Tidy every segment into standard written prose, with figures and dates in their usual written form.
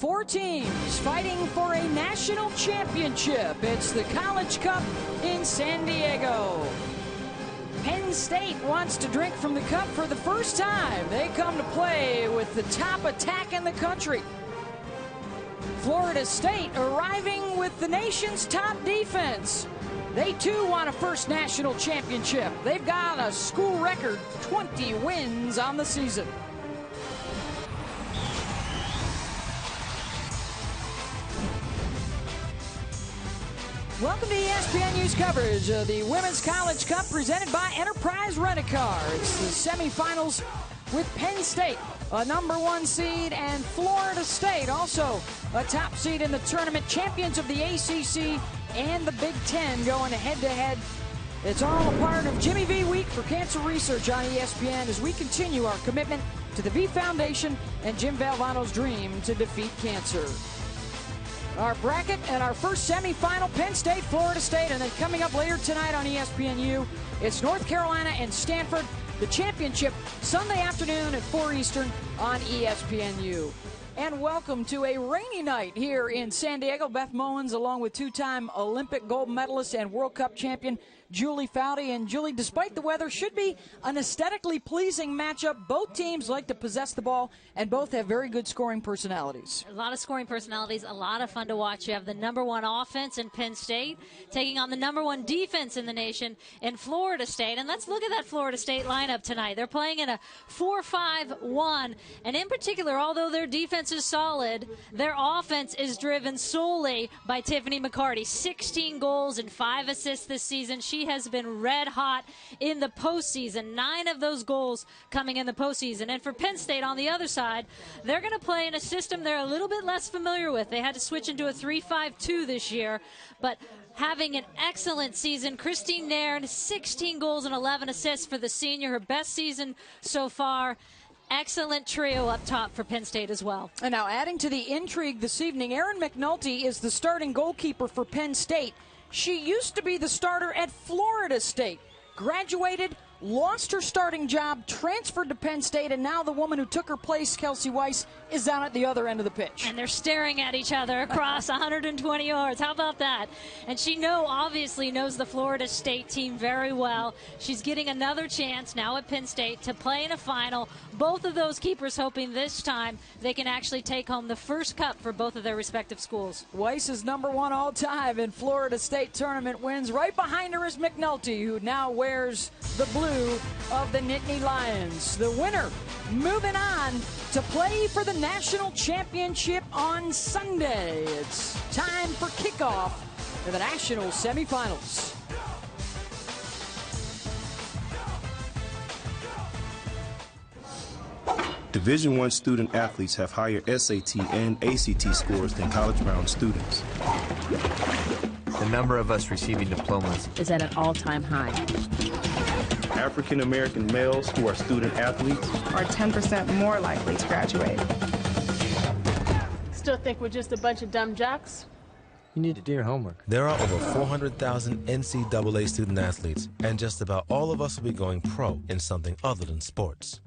4 teams fighting for a national championship. It's the College Cup in San Diego. Penn State wants to drink from the cup for the first time. They come to play with the top attack in the country. Florida State arriving with the nation's top defense. They too want a first national championship. They've got a school record 20 wins on the season. Welcome to ESPNU's coverage of the Women's College Cup presented by Enterprise Rent-A-Car. It's the semifinals with Penn State, a #1 seed, and Florida State, also a top seed in the tournament, champions of the ACC and the Big Ten going head-to-head. It's all a part of Jimmy V Week for Cancer Research on ESPN as we continue our commitment to the V Foundation and Jim Valvano's dream to defeat cancer. Our bracket and our first semifinal, Penn State, Florida State, and then coming up later tonight on ESPNU, it's North Carolina and Stanford, the championship, Sunday afternoon at 4 Eastern on ESPNU. And welcome to a rainy night here in San Diego. Beth Mowins, along with two-time Olympic gold medalist and World Cup champion Julie Foudy. And Julie, despite the weather, should be an aesthetically pleasing matchup. Both teams like to possess the ball, and both have very good scoring personalities. A lot of scoring personalities, a lot of fun to watch. You have the #1 offense in Penn State taking on the #1 defense in the nation in Florida State. And let's look at that Florida State lineup tonight. They're playing in a 4-5-1. And in particular, although their defense is solid, their offense is driven solely by Tiffany McCarty. 16 goals and 5 assists this season. She has been red hot in the postseason. 9 of those goals coming in the postseason. And for Penn State on the other side, they're going to play in a system they're a little bit less familiar with. They had to switch into a 3-5-2 this year, but having an excellent season. Christine Nairn, 16 goals and 11 assists for the senior, her best season so far. Excellent trio up top for Penn State as well. And now adding to the intrigue this evening, Erin McNulty is the starting goalkeeper for Penn State. She used to be the starter at Florida State, graduated, lost her starting job, transferred to Penn State, and now the woman who took her place, Kelsey Wys, is down at the other end of the pitch. And they're staring at each other across 120 yards. How about that? And she obviously knows the Florida State team very well. She's getting another chance now at Penn State to play in a final. Both of those keepers hoping this time they can actually take home the first cup for both of their respective schools. Wys is #1 all time in Florida State tournament wins. Right behind her is McNulty, who now wears the blue of the Nittany Lions. The winner moving on to play for the national championship on Sunday. It's time for kickoff to the national semifinals. Division I student athletes have higher SAT and ACT scores than college-bound students. The number of us receiving diplomas is at an all-time high. African American males who are student athletes are 10% more likely to graduate. Still think we're just a bunch of dumb jocks? You need to do your homework. There are over 400,000 NCAA student athletes, and just about all of us will be going pro in something other than sports.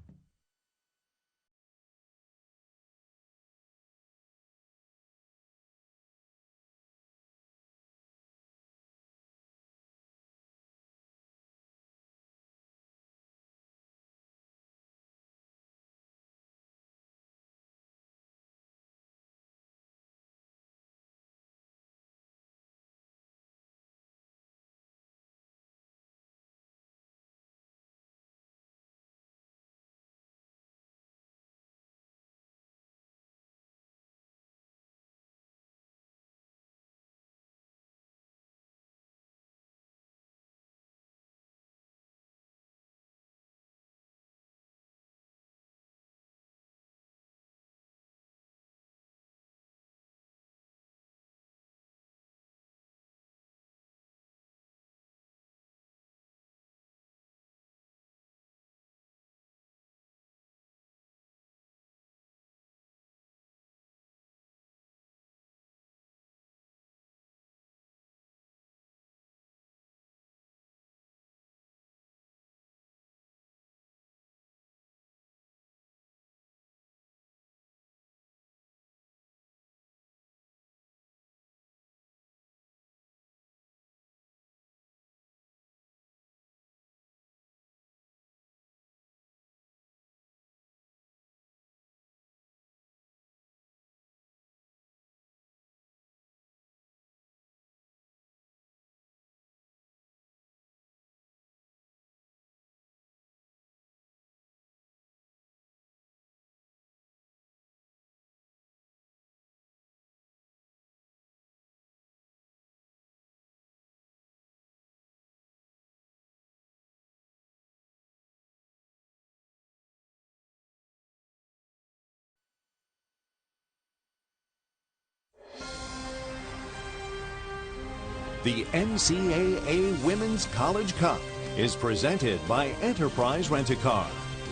The NCAA Women's College Cup is presented by Enterprise Rent-A-Car.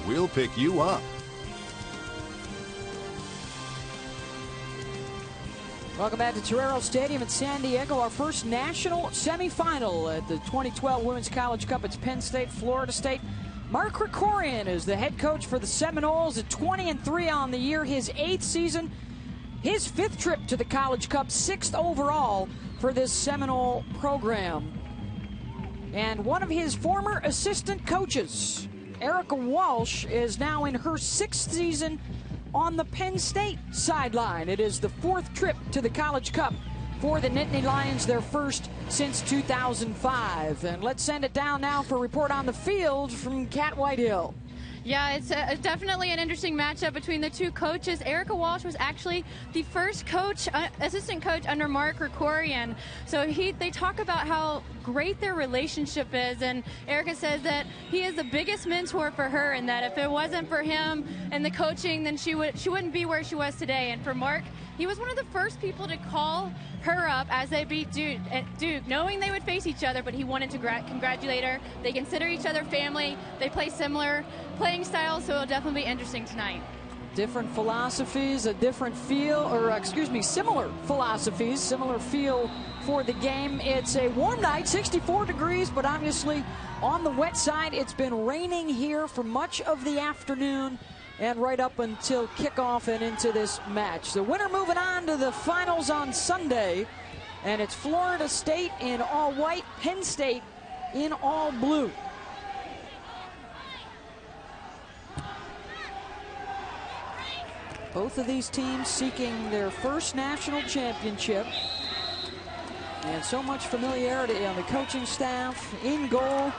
We'll pick you up. Welcome back to Torero Stadium in San Diego. Our first national semifinal at the 2012 Women's College Cup. It's Penn State, Florida State. Mark Krikorian is the head coach for the Seminoles at 20-3 on the year, his 8th season, his 5th trip to the College Cup, 6th overall for this Seminole program. And one of his former assistant coaches, Erica Walsh, is now in her 6th season on the Penn State sideline. It is the 4th trip to the College Cup for the Nittany Lions, their first since 2005. And let's send it down now for a report on the field from Kat Whitehill. Yeah, it's definitely an interesting matchup between the two coaches. Erica Walsh was actually the first coach, assistant coach under Mark Krikorian. So they talk about how great their relationship is, and Erica says that he is the biggest mentor for her, and that if it wasn't for him and the coaching, then she wouldn't be where she was today. And for Mark, he was one of the first people to call her up as they beat Duke, knowing they would face each other, but he wanted to congratulate her. They consider each other family. They play similar playing styles, so it'll definitely be interesting tonight. Different philosophies, a different feel, or similar philosophies, similar feel for the game. It's a warm night, 64 degrees, but obviously on the wet side. It's been raining here for much of the afternoon and right up until kickoff and into this match. The winner moving on to the finals on Sunday, and it's Florida State in all white, Penn State in all blue. Both of these teams seeking their first national championship. And so much familiarity on the coaching staff, in goal.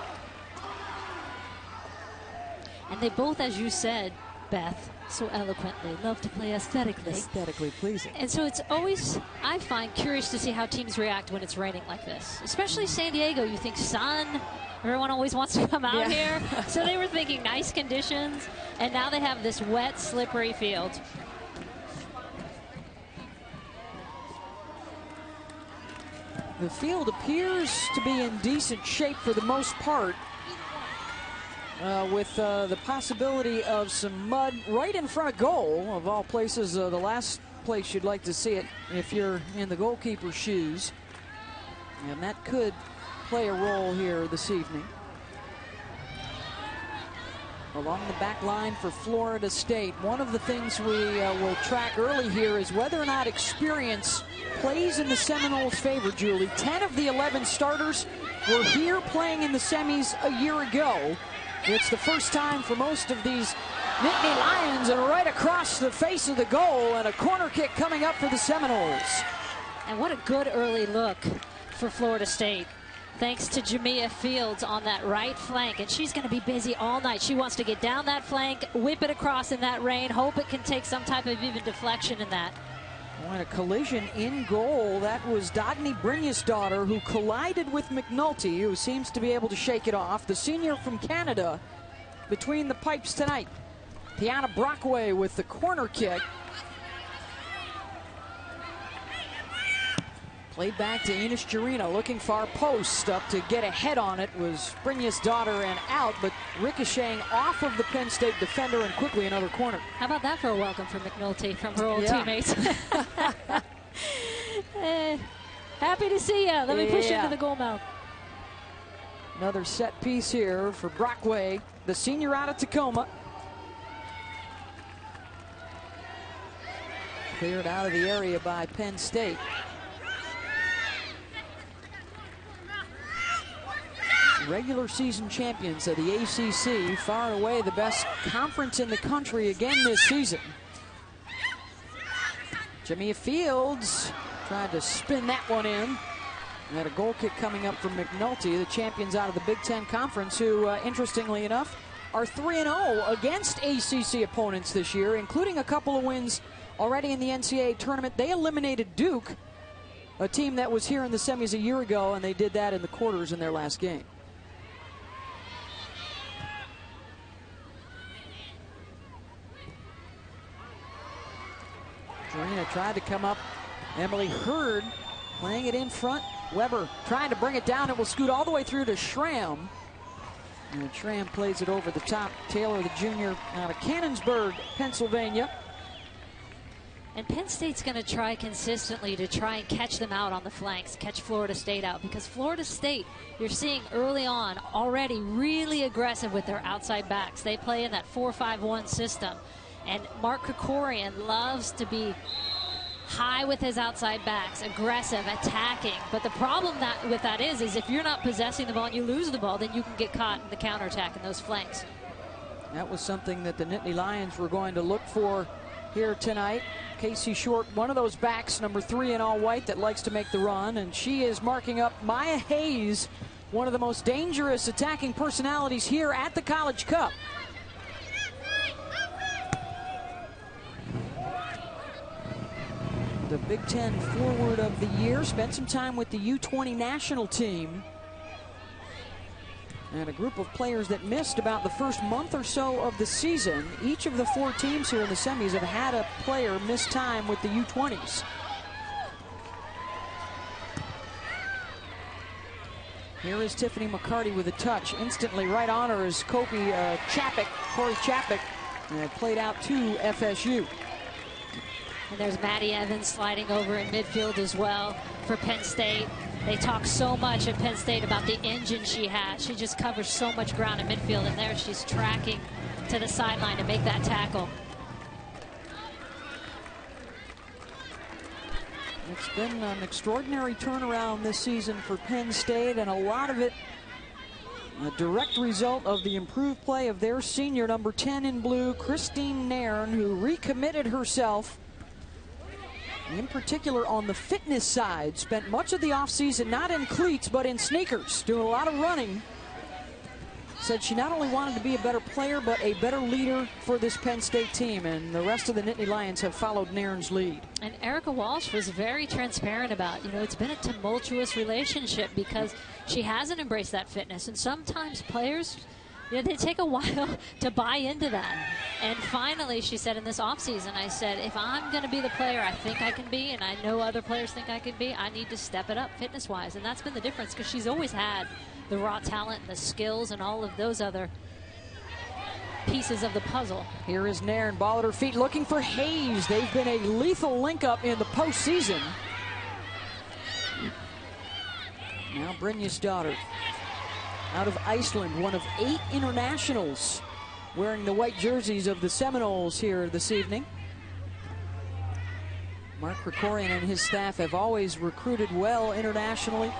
And they both, as you said, Beth, so eloquently, love to play aesthetically. Aesthetically pleasing. And so it's always, I find, curious to see how teams react when it's raining like this. Especially San Diego, you think sun, everyone always wants to come out here. So they were thinking nice conditions, and now they have this wet, slippery field. The field appears to be in decent shape for the most part, with the possibility of some mud right in front of goal, of all places, the last place you'd like to see it if you're in the goalkeeper's shoes. And that could play a role here this evening. Along the back line for Florida State, one of the things we will track early here is whether or not experience plays in the Seminoles' favor, Julie. 10 of the 11 starters were here playing in the semis a year ago. It's the first time for most of these Nittany Lions, and right across the face of the goal, and a corner kick coming up for the Seminoles. And what a good early look for Florida State. Thanks to Jamia Fields on that right flank, and she's going to be busy all night. She wants to get down that flank, whip it across in that rain, hope it can take some type of even deflection in that. And a collision in goal. That was Dagny Brynjarsdottir, who collided with McNulty, who seems to be able to shake it off. The senior from Canada between the pipes tonight. Tiana Brockway with the corner kick. Played back to Ines Jarina, looking far post. Up to get a head on it was Brynjarsdottir, and out, but ricocheting off of the Penn State defender, and quickly another corner. How about that for a welcome from McNulty from her old teammates? Happy to see you. Let me push you into the goal mouth. Another set piece here for Brockway, the senior out of Tacoma. Cleared out of the area by Penn State. Regular season champions of the ACC, far and away the best conference in the country again this season. Jamia Fields tried to spin that one in. We had a goal kick coming up from McNulty, the champions out of the Big Ten Conference, who, interestingly enough, are 3-0 against ACC opponents this year, including a couple of wins already in the NCAA tournament. They eliminated Duke, a team that was here in the semis a year ago, and they did that in the quarters in their last game. Jarina tried to come up. Emily Hurd playing it in front Weber trying to bring it down. It will scoot all the way through to Schramm. And Schramm plays it over the top. Taylor, the junior, out of Cannonsburg, Pennsylvania. And Penn State's going to try consistently to try and catch them out on the flanks, catch Florida State out, because Florida State, you're seeing early on already really aggressive with their outside backs. They play in that 4-5-1 system. And Mark Krikorian loves to be high with his outside backs, aggressive, attacking. But the problem with that is if you're not possessing the ball and you lose the ball, then you can get caught in the counterattack in those flanks. That was something that the Nittany Lions were going to look for here tonight. Casey Short, one of those backs, number 3 in all white, that likes to make the run. And she is marking up Maya Hayes, one of the most dangerous attacking personalities here at the College Cup. The Big Ten forward of the year, spent some time with the U20 national team. And a group of players that missed about the first month or so of the season. Each of the 4 teams here in the semis have had a player miss time with the U20s. Here is Tiffany McCarty with a touch. Instantly right on her is Corey Chapek, played out to FSU. And there's Maddie Evans sliding over in midfield as well for Penn State. They talk so much at Penn State about the engine she has. She just covers so much ground in midfield, and there she's tracking to the sideline to make that tackle. It's been an extraordinary turnaround this season for Penn State, and a lot of it a direct result of the improved play of their senior number 10 in blue, Christine Nairn, who recommitted herself. In particular on the fitness side, spent much of the offseason not in cleats but in sneakers, doing a lot of running. Said she not only wanted to be a better player but a better leader for this Penn State team, and the rest of the Nittany Lions have followed Nairn's lead. And Erica Walsh was very transparent about, it's been a tumultuous relationship because she hasn't embraced that fitness, and sometimes players, they take a while to buy into that. And finally, she said in this offseason, I said, if I'm going to be the player I think I can be, and I know other players think I can be, I need to step it up fitness-wise. And that's been the difference because she's always had the raw talent and the skills and all of those other pieces of the puzzle. Here is Nairn, ball at her feet, looking for Hayes. They've been a lethal link-up in the postseason. Now Brynjarsdottir, out of Iceland, one of 8 internationals wearing the white jerseys of the Seminoles here this evening. Mark Krikorian and his staff have always recruited well internationally.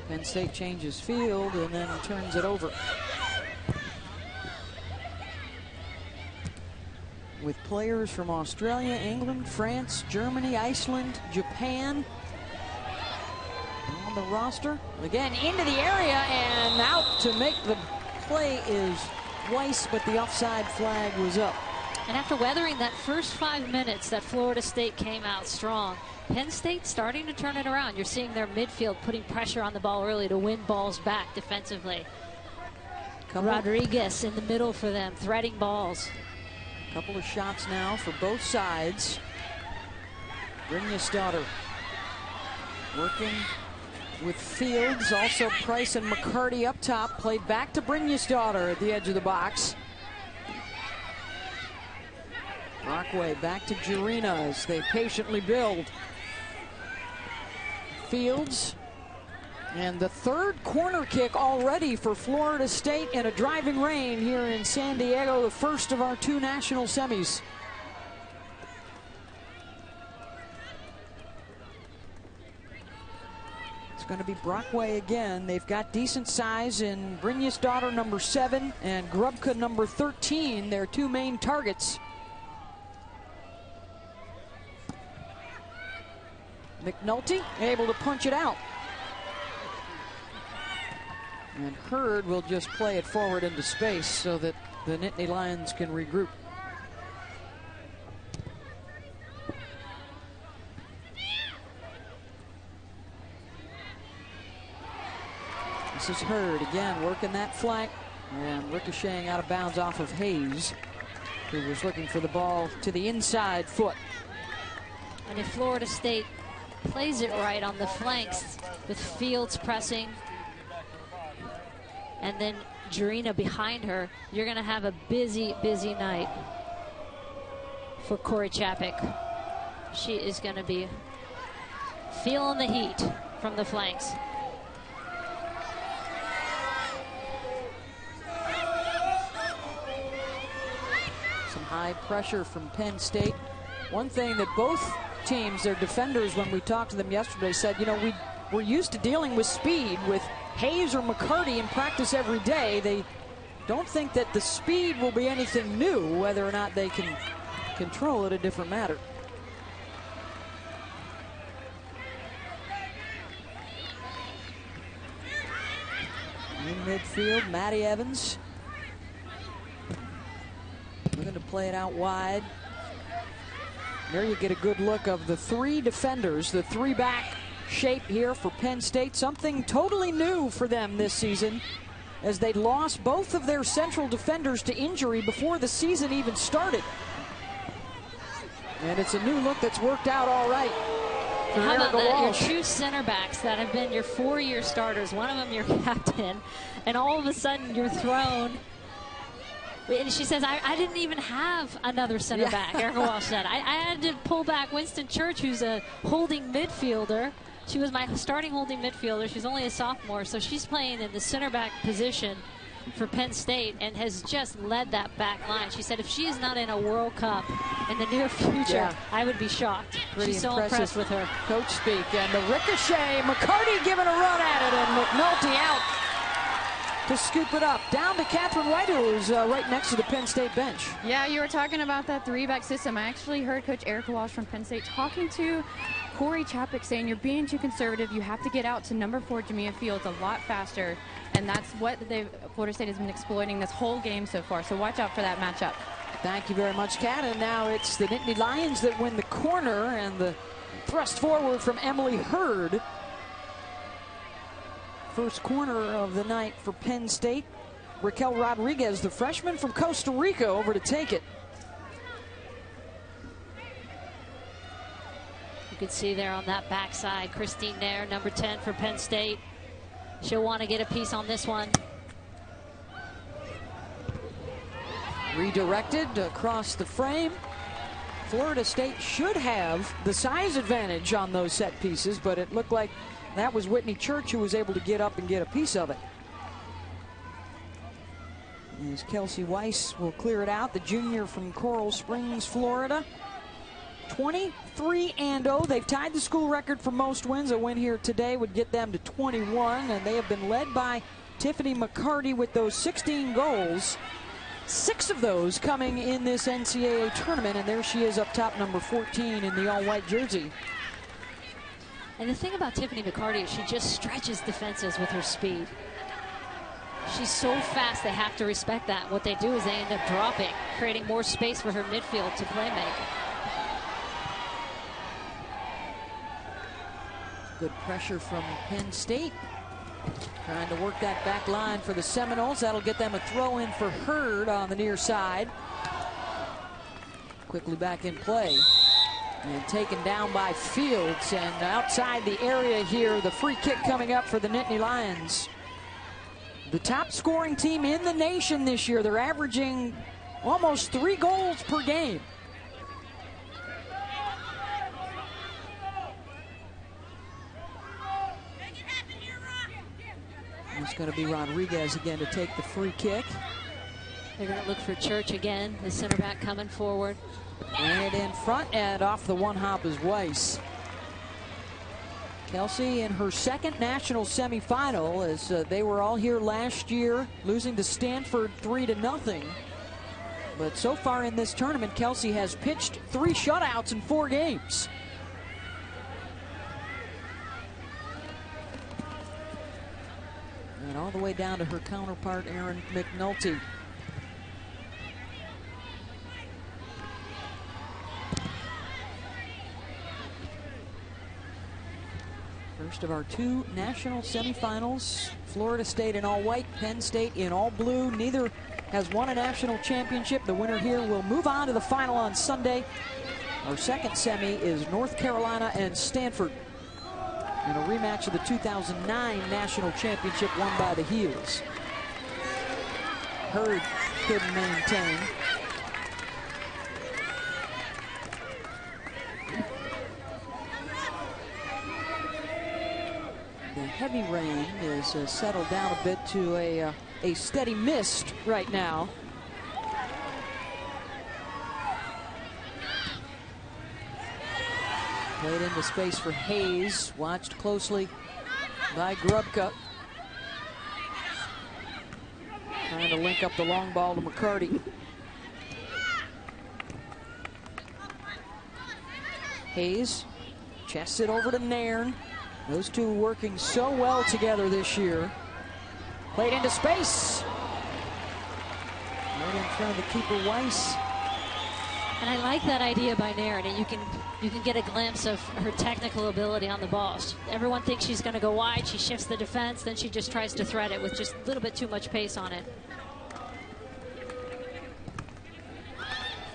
Penn State changes field and then turns it over. With players from Australia, England, France, Germany, Iceland, Japan on the roster. Again, into the area and out to make the play is Wys, but the offside flag was up. And after weathering that first 5 minutes that Florida State came out strong, Penn State starting to turn it around. You're seeing their midfield putting pressure on the ball early to win balls back defensively. Rodriguez in the middle for them, threading balls. Couple of shots now for both sides. Brynjarsdottir working with Fields, also Price and McCarty up top. Played back to Brynjarsdottir at the edge of the box. Brockway back to Jurina as they patiently build. Fields, and the third corner kick already for Florida State in a driving rain here in San Diego, the first of our 2 national semis. It's going to be Brockway again. They've got decent size in Brynjarsdottir, number 7, and Grubka, number 13, their 2 main targets. McNulty able to punch it out. And Hurd will just play it forward into space so that the Nittany Lions can regroup. This is Hurd again working that flank and ricocheting out of bounds off of Hayes. who was looking for the ball to the inside foot. And if Florida State plays it right on the flanks with Fields pressing and then Jarina behind her, you're going to have a busy, busy night for Corey Chapek. She is going to be feeling the heat from the flanks. Some high pressure from Penn State. One thing that both teams, their defenders, when we talked to them yesterday, said, you know, we're used to dealing with speed with Hayes or McCarty in practice every day. They don't think that the speed will be anything new. Whether or not they can control it, a different matter. In midfield, Maddie Evans looking to play it out wide. There you get a good look of the three defenders, the three-back shape here for Penn State. Something totally new for them this season, as they lost both of their central defenders to injury before the season even started. And it's a new look that's worked out all right for How about that? Walsh. Your two center backs that have been your 4-year starters, one of them your captain, and all of a sudden you're thrown. And she says, I didn't even have another center back, Erica Walsh said. I had to pull back Winston Church, who's a holding midfielder. She was my starting holding midfielder. She's only a sophomore, so she's playing in the center back position for Penn State and has just led that back line. She said if she is not in a World Cup in the near future, I would be shocked. She's so impressed with her. Coach speak, and the ricochet, McCarty giving a run at it, and McNulty out to scoop it up. Down to Catherine White, who's right next to the Penn State bench. Yeah, you were talking about that three-back system. I actually heard Coach Erica Walsh from Penn State talking to Corey Chapek, saying you're being too conservative. You have to get out to number 4 Jamia Fields a lot faster, and that's what Florida State has been exploiting this whole game so far. So watch out for that matchup. Thank you very much, Kat. And now it's the Nittany Lions that win the corner, and the thrust forward from Emily Hurd. First corner of the night for Penn State. Raquel Rodriguez, the freshman from Costa Rica, over to take it. You can see there on that backside, Christine Nairn, number 10 for Penn State. She'll want to get a piece on this one. Redirected across the frame. Florida State should have the size advantage on those set pieces, but it looked like that was Whitney Church who was able to get up and get a piece of it. As Kelsey Wys will clear it out, the junior from Coral Springs, Florida. 23-0. They've tied the school record for most wins. A win here today would get them to 21, and they have been led by Tiffany McCarty with those 16 goals. 6 of those coming in this NCAA tournament, and there she is up top, number 14 in the all-white jersey. And the thing about Tiffany McCarty is she just stretches defenses with her speed. She's so fast, they have to respect that. What they do is they end up dropping, creating more space for her midfield to play make. Good pressure from Penn State. Trying to work that back line for the Seminoles. That'll get them a throw in for Hurd on the near side. Quickly back in play. And taken down by Fields, and outside the area here, the free kick coming up for the Nittany Lions. The top scoring team in the nation this year. They're averaging almost 3 goals per game. It's going to be Rodriguez again to take the free kick. They're going to look for Church again, the center back coming forward. And in front, and off the one hop is Wys. Kelsey in her second national semifinal, as they were all here last year, losing to Stanford 3-0. But so far in this tournament, Kelsey has pitched 3 shutouts in 4 games. And all the way down to her counterpart, Erin McNulty. First of our 2 national semifinals. Florida State in all white, Penn State in all blue. Neither has won a national championship. The winner here will move on to the final on Sunday. Our second semi is North Carolina and Stanford in a rematch of the 2009 national championship won by the Heels. Hurd couldn't maintain. The heavy rain is settled down a bit to a steady mist right now. Played into space for Hayes, watched closely by Grubka. Trying to link up the long ball to McCarty. Hayes chests it over to Nairn. Those two working so well together this year. Played into space. Right in front of the keeper, Wys. And I like that idea by Nairn. And you can get a glimpse of her technical ability on the ball. Everyone thinks she's going to go wide. She shifts the defense. Then she just tries to thread it with just a little bit too much pace on it.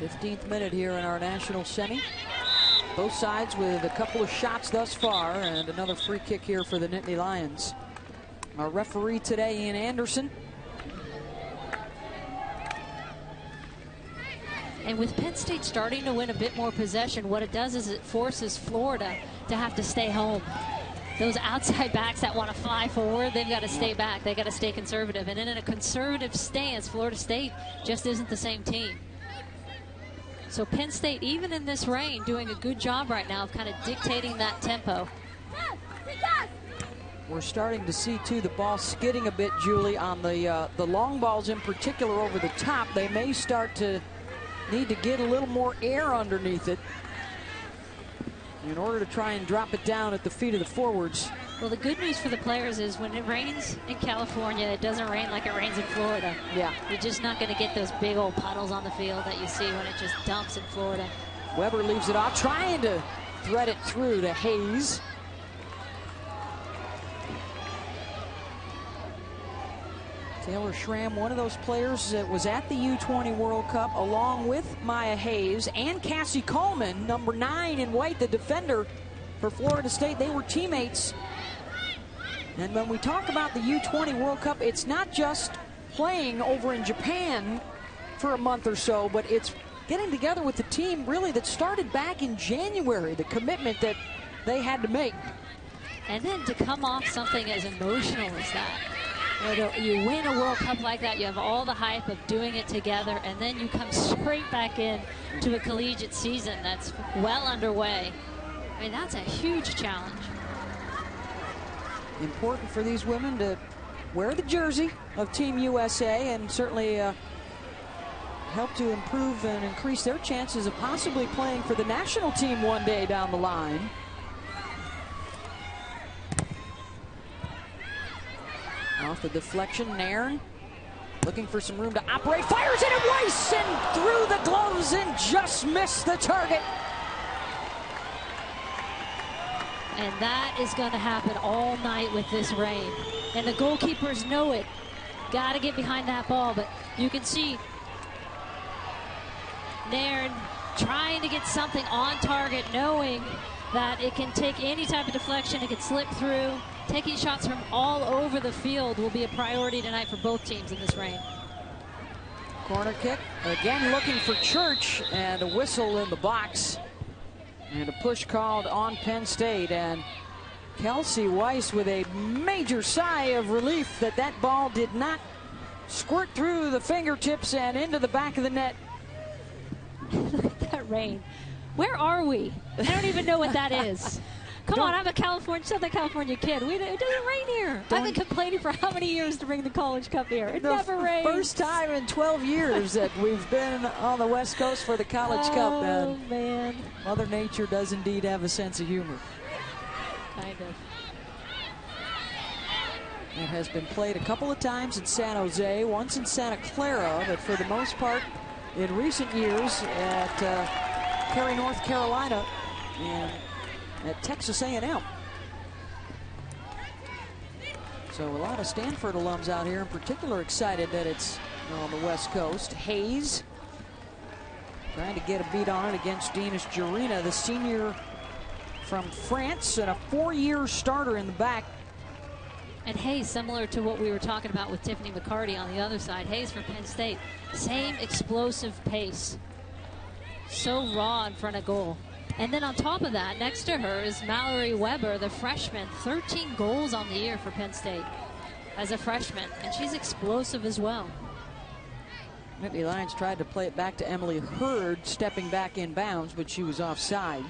15th minute here in our national semi. Both sides with a couple of shots thus far, and another free kick here for the Nittany Lions. Our referee today, Ian Anderson. And with Penn State starting to win a bit more possession, what it does is it forces Florida to have to stay home. Those outside backs that want to fly forward, they've got to stay back. They've got to stay conservative. And in a conservative stance, Florida State just isn't the same team. So Penn State, even in this rain, doing a good job right now of kind of dictating that tempo. We're starting to see, too, the ball skidding a bit, Julie, on the long balls in particular over the top. They may start to need to get a little more air underneath it in order to try and drop it down at the feet of the forwards. Well, the good news for the players is when it rains in California, it doesn't rain like it rains in Florida. Yeah. You're just not going to get those big old puddles on the field that you see when it just dumps in Florida. Weber leaves it off, trying to thread it through to Hayes. Taylor Schramm, one of those players that was at the U20 World Cup, along with Maya Hayes and Kassey Kallmann, number 9 in white, the defender for Florida State. They were teammates. And when we talk about the U20 World Cup, it's not just playing over in Japan for a month or so, but it's getting together with the team really that started back in January, the commitment that they had to make. And then to come off something as emotional as that. You win a World Cup like that, you have all the hype of doing it together, and then you come straight back in to a collegiate season that's well underway. I mean, that's a huge challenge. Important for these women to wear the jersey of Team USA and certainly help to improve and increase their chances of possibly playing for the national team one day down the line. Off the deflection, Nairn looking for some room to operate, fires it at Wys and through the gloves and just missed the target. And that is going to happen all night with this rain. And the goalkeepers know it. Got to get behind that ball, but you can see Nairn trying to get something on target, knowing that it can take any type of deflection, it can slip through. Taking shots from all over the field will be a priority tonight for both teams in this rain. Corner kick, again looking for Church, and a whistle in the box. And a push called on Penn State, and Kelsey Wys with a major sigh of relief that that ball did not squirt through the fingertips and into the back of the net. Look at that rain. Where are we? I don't even know what that is. Come on, I'm a Southern California kid. It doesn't rain here. I've been complaining for how many years to bring the College Cup here? It never rains. First time in 12 years that we've been on the West Coast for the College Cup. Oh, man. Mother Nature does indeed have a sense of humor. Kind of. It has been played a couple of times in San Jose, once in Santa Clara, but for the most part, in recent years at Cary, North Carolina, and at Texas A&M. So a lot of Stanford alums out here in particular excited that it's on the West Coast. Hayes trying to get a beat on it against Dinas Jarina, the senior from France, and a 4-year starter in the back. And Hayes, similar to what we were talking about with Tiffany McCarty on the other side. Hayes for Penn State, same explosive pace. So raw in front of goal. And then on top of that, next to her is Mallory Weber, the freshman. 13 goals on the year for Penn State as a freshman, and she's explosive as well. Whitney Lions tried to play it back to Emily Hurd, stepping back in bounds, but she was offside.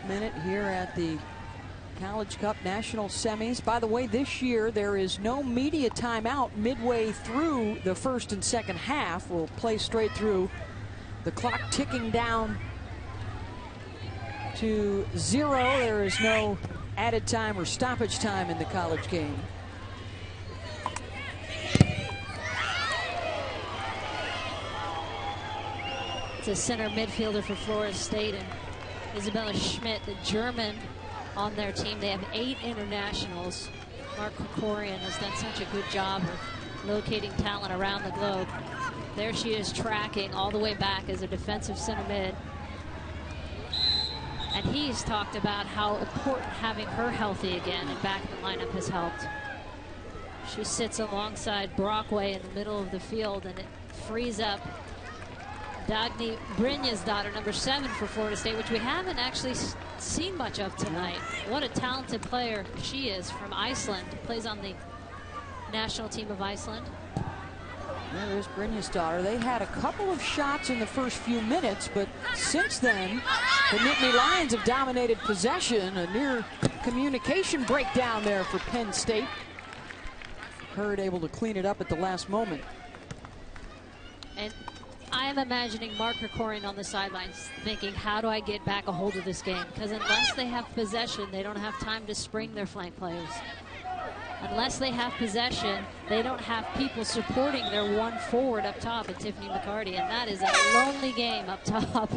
Minute here at the College Cup National Semis. By the way, this year there is no media timeout midway through the first and second half. We'll play straight through, the clock ticking down to 0. There is no added time or stoppage time in the college game. It's a center midfielder for Florida State, and Isabella Schmidt, the German, on their team. They have 8 internationals. Mark Krikorian has done such a good job of locating talent around the globe. There she is, tracking all the way back as a defensive center mid. And he's talked about how important having her healthy again and back in the lineup has helped. She sits alongside Brockway in the middle of the field, and it frees up Dagny Brynjarsdottir, number 7 for Florida State, which we haven't actually seen much of tonight. What a talented player she is, from Iceland. Plays on the national team of Iceland. There is Brynjarsdottir. They had a couple of shots in the first few minutes, but since then, the Nittany Lions have dominated possession. A near communication breakdown there for Penn State. Hurd able to clean it up at the last moment. And I am imagining Mark Krikorian on the sidelines thinking, how do I get back a hold of this game? Because unless they have possession, they don't have time to spring their flank players. Unless they have possession, they don't have people supporting their one forward up top at Tiffany McCarty, and that is a lonely game up top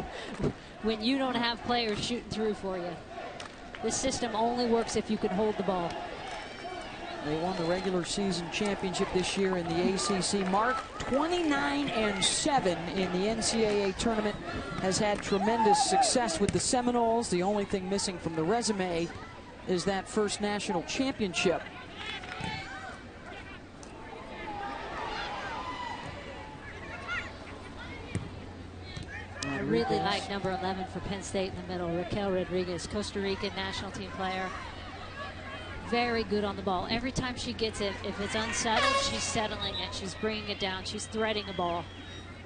when you don't have players shooting through for you. This system only works if you can hold the ball. They won the regular season championship this year in the ACC. Mark, 29-7 in the NCAA tournament, has had tremendous success with the Seminoles. The only thing missing from the resume is that first national championship. I really like number 11 for Penn State in the middle, Raquel Rodriguez, Costa Rican national team player. Very good on the ball. Every time she gets it, if it's unsettled, she's settling it. She's bringing it down. She's threading a ball.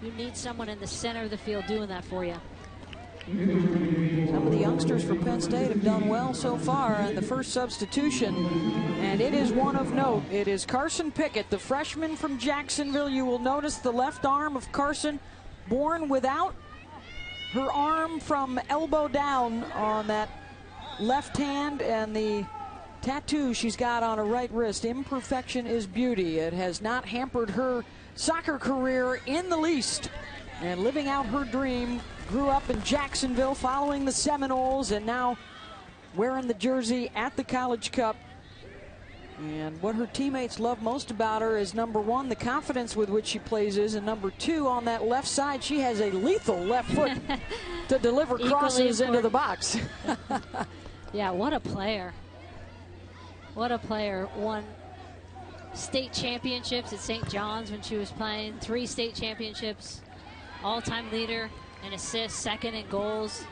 You need someone in the center of the field doing that for you. Some of the youngsters for Penn State have done well so far in the first substitution, and it is one of note. It is Carson Pickett, the freshman from Jacksonville. You will notice the left arm of Carson, born without her arm from elbow down on that left hand, and the tattoo she's got on her right wrist. Imperfection is beauty. It has not hampered her soccer career in the least. And living out her dream, grew up in Jacksonville following the Seminoles, and now wearing the jersey at the College Cup. And what her teammates love most about her is, number 1, the confidence with which she plays is, and number 2, on that left side, she has a lethal left foot to deliver crosses into the box. Yeah, what a player. What a player. Won state championships at St. John's when she was playing. 3 state championships. All-time leader in assists, second in goals.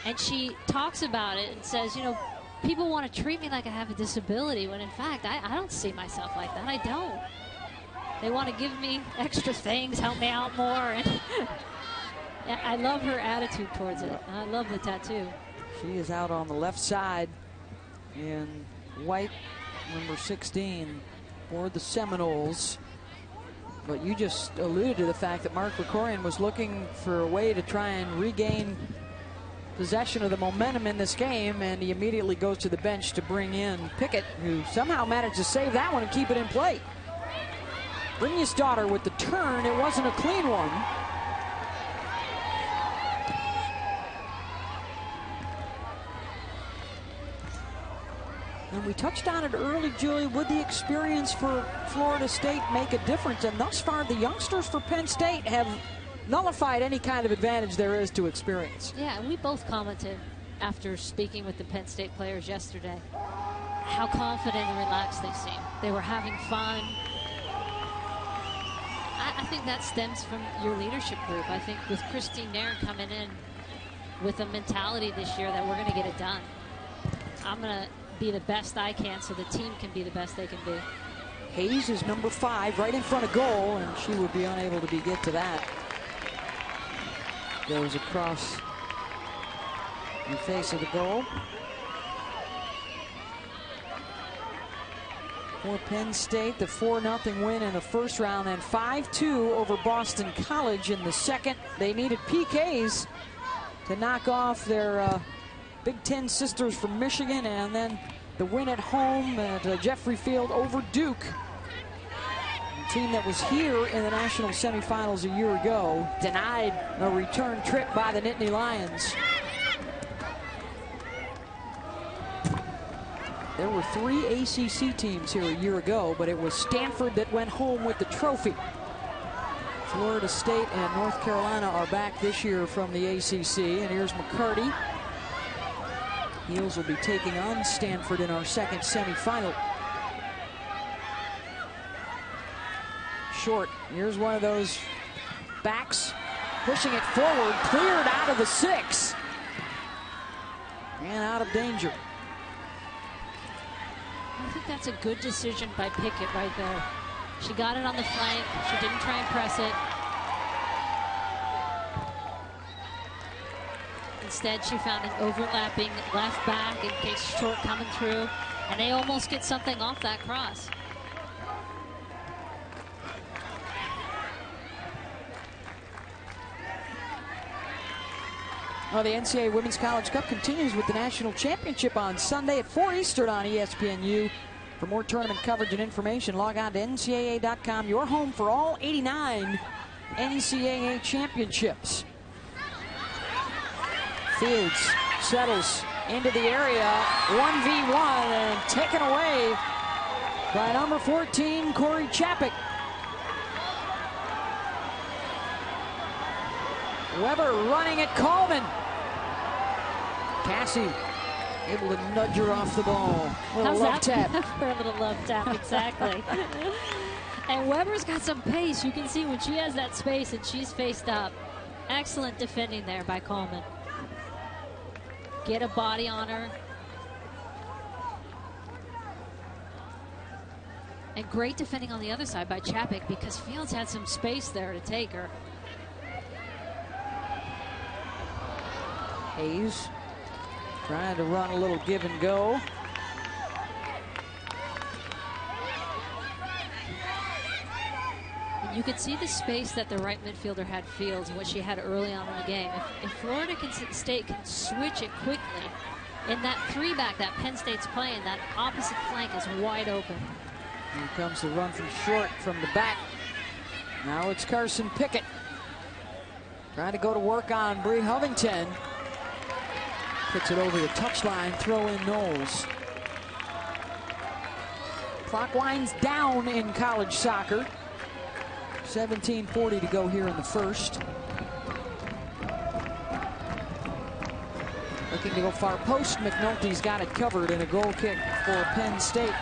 And she talks about it and says, you know, people want to treat me like I have a disability, when in fact, I don't see myself like that. I don't. They want to give me extra things, help me out more. And I love her attitude towards it. I love the tattoo. She is out on the left side in white, number 16, for the Seminoles. But you just alluded to the fact that Mark Krikorian was looking for a way to try and regain possession of the momentum in this game, and he immediately goes to the bench to bring in Pickett, who somehow managed to save that one and keep it in play. Brynjarsdottir with the turn. It wasn't a clean one. And we touched on it early, Julie. Would the experience for Florida State make a difference? And thus far, the youngsters for Penn State have nullified any kind of advantage there is to experience. Yeah, we both commented after speaking with the Penn State players yesterday how confident and relaxed they seemed. They were having fun. I think that stems from your leadership group. I think with Nairn coming in with a mentality this year that we're going to get it done. I'm going to be the best I can so the team can be the best they can be. Hayes is number 5 right in front of goal, and she would be unable to get to that. Goes across the face of the goal. For Penn State, the 4-0 win in the first round, and 5-2 over Boston College in the second. They needed PKs to knock off their Big Ten sisters from Michigan, and then the win at home at Jeffrey Field over Duke. A team that was here in the national semifinals a year ago, denied a return trip by the Nittany Lions. There were 3 ACC teams here a year ago, but it was Stanford that went home with the trophy. Florida State and North Carolina are back this year from the ACC, and here's McCarty. Heels will be taking on Stanford in our second semifinal. Short, here's one of those backs, pushing it forward, cleared out of the 6. And out of danger. I think that's a good decision by Pickett right there. She got it on the flank. She didn't try and press it. Instead, she found an overlapping left back in case Short coming through, and they almost get something off that cross. Well, the NCAA Women's College Cup continues with the national championship on Sunday at 4 Eastern on ESPNU. For more tournament coverage and information, log on to NCAA.com, your home for all 89 NCAA championships. Fields settles into the area, 1v1, and taken away by number 14, Corey Chapek. Weber running at Kallmann. Kassey able to nudge her off the ball. Little love tap. For a little love tap, exactly. And Weber's got some pace. You can see when she has that space and she's faced up. Excellent defending there by Kallmann. Get a body on her. And great defending on the other side by Chapek because Fields had some space there to take her. Hayes trying to run a little give and go. And you could see the space that the right midfielder had Fields and what she had early on in the game. If Florida State can switch it quickly, in that 3-back that Penn State's playing, that opposite flank is wide open. Here comes the run from Short from the back. Now it's Carson Pickett trying to go to work on Bree Hovington. Puts it over the touchline, throw in Knowles. Clock winds down in college soccer. 17:40 to go here in the first. Looking to go far post, McNulty's got it covered, and a goal kick for Penn State.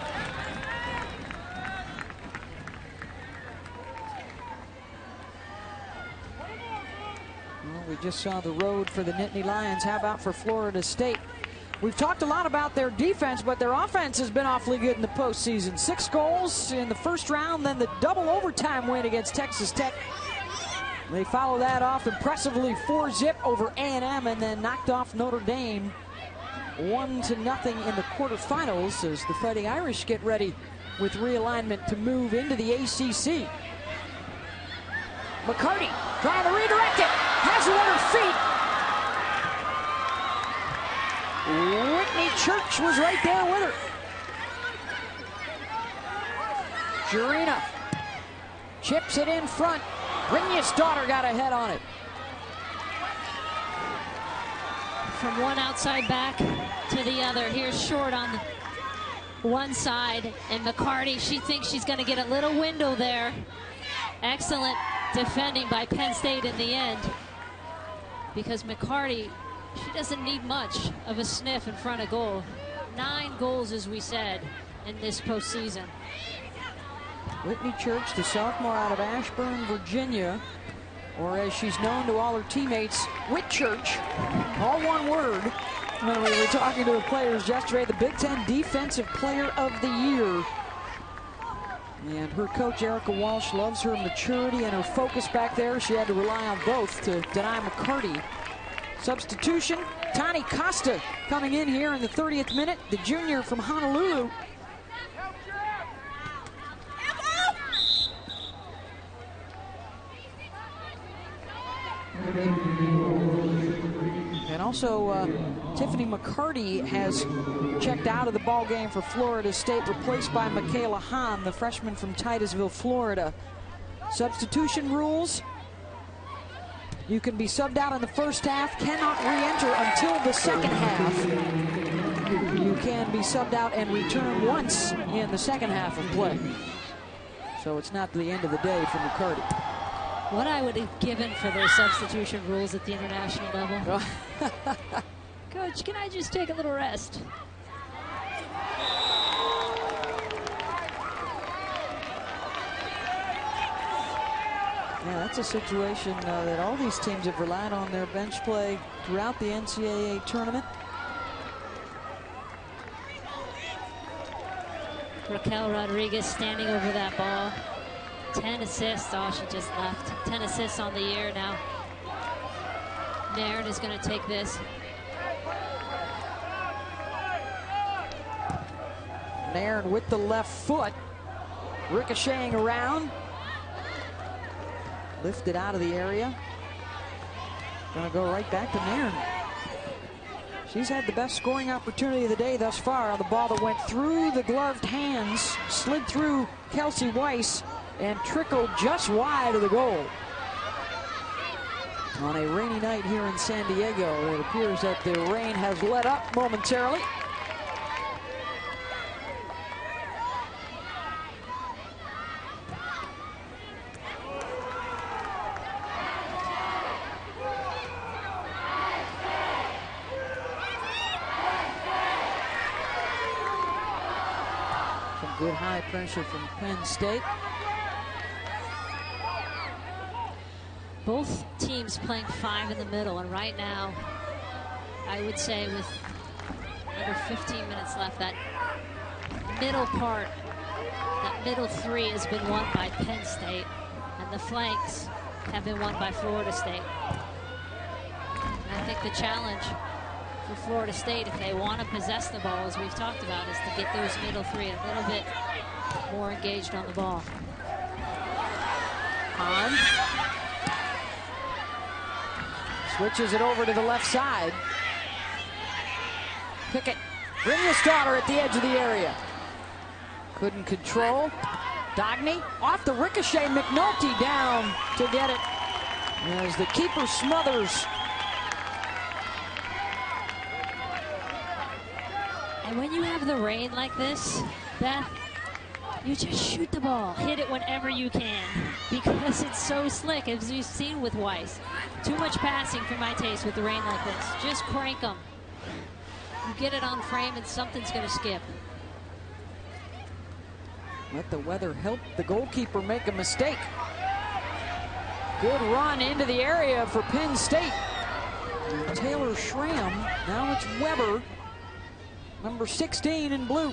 We just saw the road for the Nittany Lions. How about for Florida State? We've talked a lot about their defense, but their offense has been awfully good in the postseason. 6 goals in the first round, then the double overtime win against Texas Tech. They follow that off impressively 4-0 over A&M, and then knocked off Notre Dame 1-0 in the quarterfinals as the Fighting Irish get ready with realignment to move into the ACC. McCarty trying to redirect it. Has it on her feet. Whitney Church was right there with her. Jurina chips it in front. Brynjarsdottir got a head on it. From one outside back to the other. Here's Short on one side, and McCarty, she thinks she's going to get a little window there. Excellent defending by Penn State in the end, because McCarty, she doesn't need much of a sniff in front of goal. 9 goals, as we said, in this postseason. Whitney Church, the sophomore out of Ashburn, Virginia, or as she's known to all her teammates, Whit Church, all one word. When we were talking to the players yesterday, the Big Ten Defensive Player of the Year. And her coach, Erica Walsh, loves her maturity and her focus back there. She had to rely on both to deny McCarty. Substitution, Tani Costa coming in here in the 30th minute, the junior from Honolulu. And also, Tiffany McCarty has checked out of the ball game for Florida State, replaced by Michaela Hahn, the freshman from Titusville, Florida. Substitution rules. You can be subbed out in the first half, cannot re-enter until the second half. You can be subbed out and return once in the second half of play. So it's not the end of the day for McCarty. What I would have given for those substitution rules at the international level. Coach, can I just take a little rest? Yeah, that's a situation that all these teams have relied on their bench play throughout the NCAA tournament. Raquel Rodriguez standing over that ball. 10 assists. Oh, she just left. 10 assists on the year now. Nairn is going to take this. Nairn with the left foot. Ricocheting around. Lifted out of the area. Going to go right back to Nairn. She's had the best scoring opportunity of the day thus far on the ball that went through the gloved hands, slid through Kelsey Wys, and trickled just wide of the goal. On a rainy night here in San Diego, it appears that the rain has let up momentarily. Some good high pressure from Penn State. Both teams playing 5 in the middle, and right now, I would say with under 15 minutes left, that middle part, that middle 3 has been won by Penn State, and the flanks have been won by Florida State. And I think the challenge for Florida State, if they want to possess the ball, as we've talked about, is to get those middle 3 a little bit more engaged on the ball. Hahn switches it over to the left side. Pickett, Brynjarsdottir at the edge of the area. Couldn't control. Dagny off the ricochet. McNulty down to get it as the keeper smothers. And when you have the rain like this, Beth, you just shoot the ball. Hit it whenever you can, because it's so slick, as you've seen with Wys. Too much passing for my taste with the rain like this. Just crank them. You get it on frame and something's going to skip. Let the weather help the goalkeeper make a mistake. Good run into the area for Penn State. Taylor Schramm. Now it's Weber, number 16 in blue.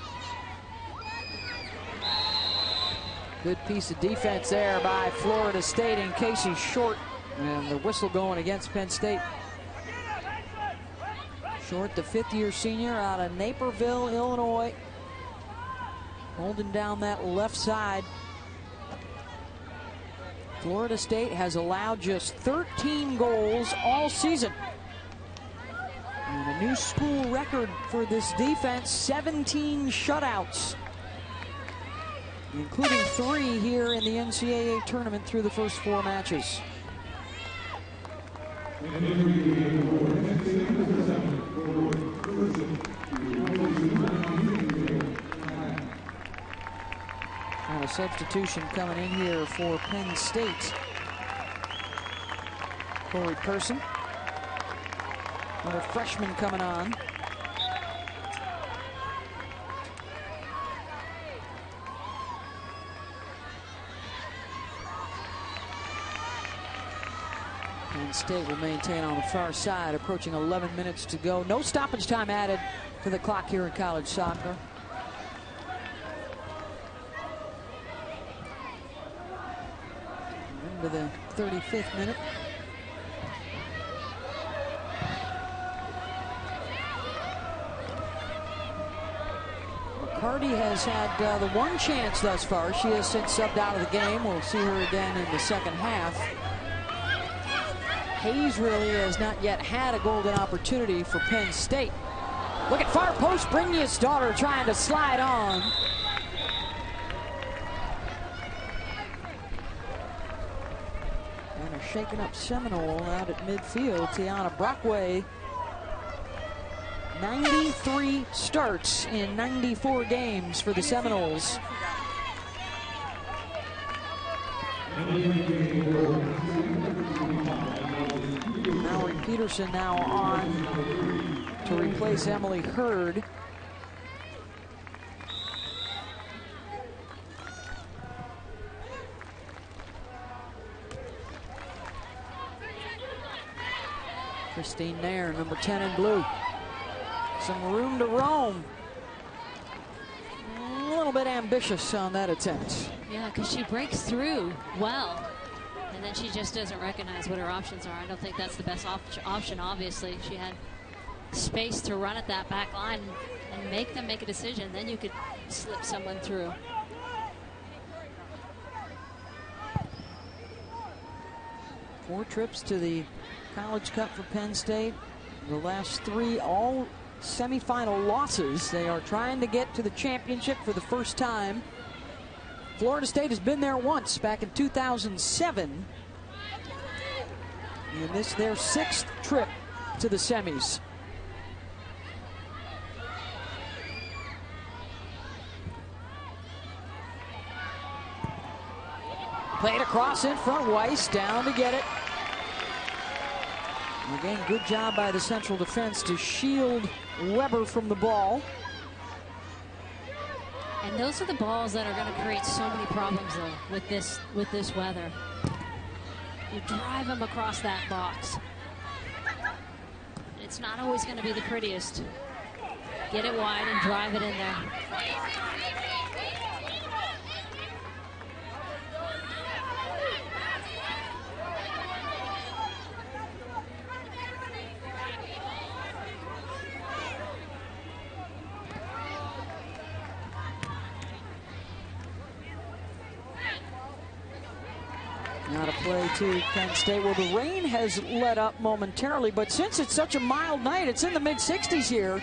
Good piece of defense there by Florida State, and Casey Short. And the whistle going against Penn State. Short, the 5th-year senior out of Naperville, Illinois. Holding down that left side. Florida State has allowed just 13 goals all season. And a new school record for this defense, 17 shutouts, including 3 here in the NCAA tournament through the first 4 matches. And a substitution coming in here for Penn State. Corey Person. Another freshman coming on. Penn State will maintain on the far side, approaching 11 minutes to go. No stoppage time added to the clock here in college soccer. Into the 35th minute. McCarty has had the one chance thus far. She has since subbed out of the game. We'll see her again in the second half. Hayes really has not yet had a golden opportunity for Penn State. Look at far post, Brynjarsdottir trying to slide on. And a shaken up Seminole out at midfield. Tiana Brockway, 93 starts in 94 games for the Seminoles. Mallory Peterson now on to replace Emily Hurd. Christine Nairn, number 10 in blue. Some room to roam. A little bit ambitious on that attempt. Yeah, because she breaks through well. And then she just doesn't recognize what her options are. I don't think that's the best option, obviously. She had space to run at that back line and make them make a decision. Then you could slip someone through. Four trips to the College Cup for Penn State. The last three, all semifinal losses. They are trying to get to the championship for the first time. Florida State has been there once, back in 2007. And this their sixth trip to the semis. Played across in front, Wys down to get it. And again, good job by the Central defense to shield Weber from the ball. And those are the balls that are going to create so many problems, though, with this weather. You drive them across that box. It's not always going to be the prettiest. Get it wide and drive it in there. Now to play to Penn State. Well, the rain has let up momentarily, but since it's such a mild night, it's in the mid-60s here.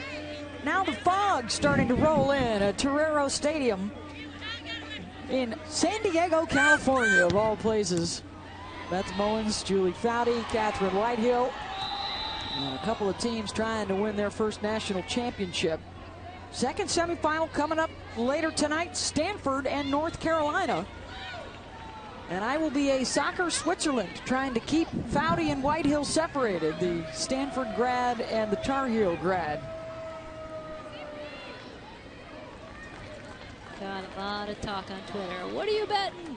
Now the fog's starting to roll in at Torero Stadium in San Diego, California, of all places. Beth Mowens, Julie Foudy, Catherine Whitehill, and a couple of teams trying to win their first national championship. Second semifinal coming up later tonight, Stanford and North Carolina. And I will be a soccer Switzerland trying to keep Foudy and Whitehill separated, the Stanford grad and the Tar Heel grad. Got a lot of talk on Twitter. What are you betting?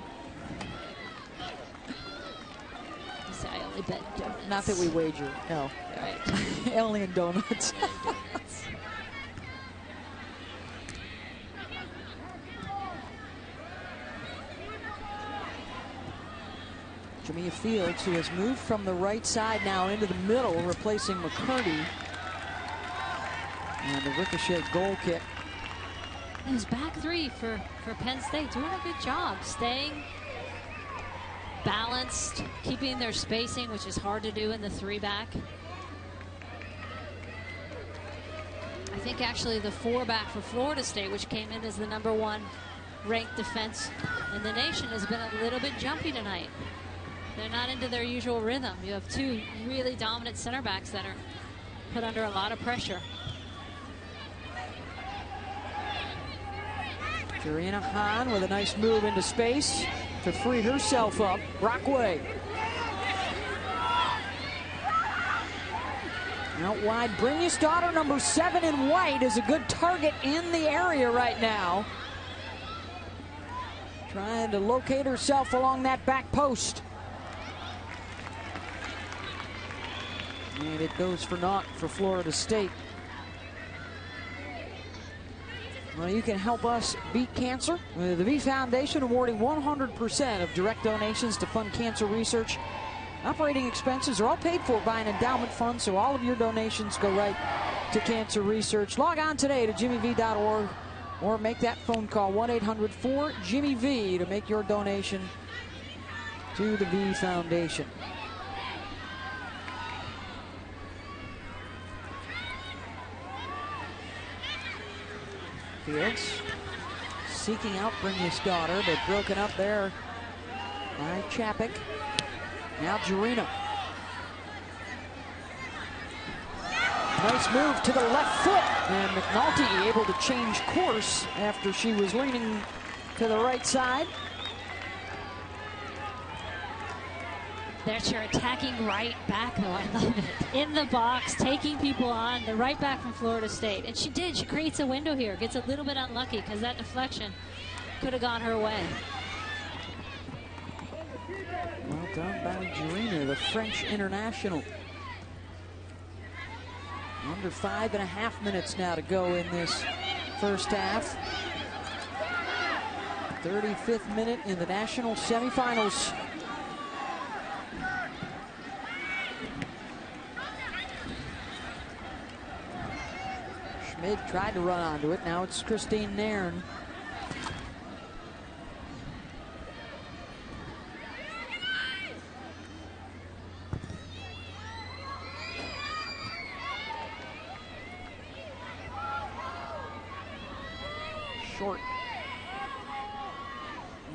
I say I only bet donuts. Not that we wager, no. Right. Only in donuts. Jamia Fields, who has moved from the right side now into the middle, replacing McCarty. And the ricochet goal kick. Those back three for Penn State doing a good job. Staying balanced, keeping their spacing, which is hard to do in the three back. I think actually the four back for Florida State, which came in as the #1 ranked defense in the nation, has been a little bit jumpy tonight. They're not into their usual rhythm. You have two really dominant center backs that are put under a lot of pressure. Jamia Hahn with a nice move into space to free herself up. Brockway. Out wide, Brynjarsdottir, number 7 in white, is a good target in the area right now. Trying to locate herself along that back post. And it goes for naught for Florida State. Well, you can help us beat cancer. The V Foundation awarding 100% of direct donations to fund cancer research. Operating expenses are all paid for by an endowment fund, so all of your donations go right to cancer research. Log on today to jimmyv.org or make that phone call, 1-800-4-JIMMY-V, to make your donation to the V Foundation. Fields seeking out Brynjarsdottir, but broken up there by Chapik. Now Jarina. Nice move to the left foot, and McNulty able to change course after she was leaning to the right side. There's your attacking right back, though. I love it. In the box, taking people on. The right back from Florida State. And she did. She creates a window here. Gets a little bit unlucky because that deflection could have gone her way. Well done by Jarina, the French international. Under 5.5 minutes now to go in this first half. 35th minute in the national semifinals. Schmid tried to run onto it. Now it's Christine Nairn. Short.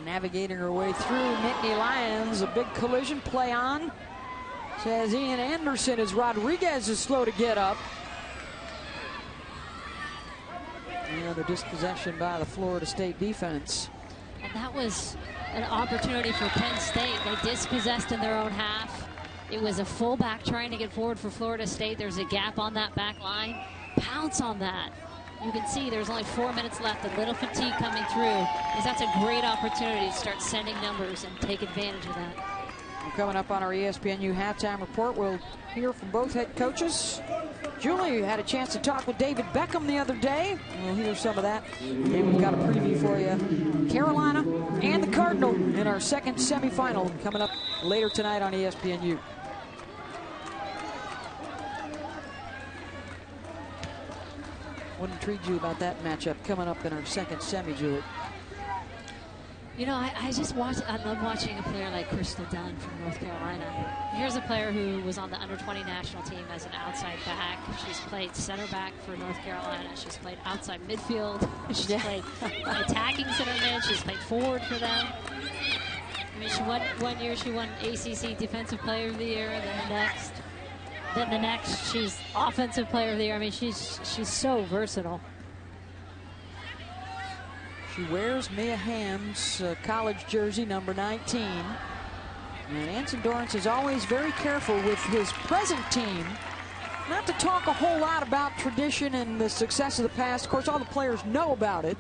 Navigating her way through Nittany Lions. A big collision play on. Says Ian Anderson as Rodriguez is slow to get up. And a dispossession by the Florida State defense. And that was an opportunity for Penn State. They dispossessed in their own half. It was a fullback trying to get forward for Florida State. There's a gap on that back line. Pounce on that. You can see there's only 4 minutes left. A little fatigue coming through, because that's a great opportunity to start sending numbers and take advantage of that. Well, coming up on our ESPNU halftime report, we'll hear from both head coaches. Julie had a chance to talk with David Beckham the other day. We'll hear some of that. And we've got a preview for you. Carolina and the Cardinal in our second semifinal coming up later tonight on ESPNU. What intrigued you about that matchup coming up in our second semi, Julie? You know, I love watching a player like Crystal Dunn from North Carolina. Here's a player who was on the under-20 national team as an outside back. She's played center back for North Carolina. She's played outside midfield. She's played attacking center mid. She's played forward for them. I mean, she won one year. She won ACC Defensive Player of the Year, and then the next, she's Offensive Player of the Year. I mean, she's so versatile. She wears Mia Hamm's college jersey, number 19. And Anson Dorrance is always very careful with his present team not to talk a whole lot about tradition and the success of the past. Of course, all the players know about it,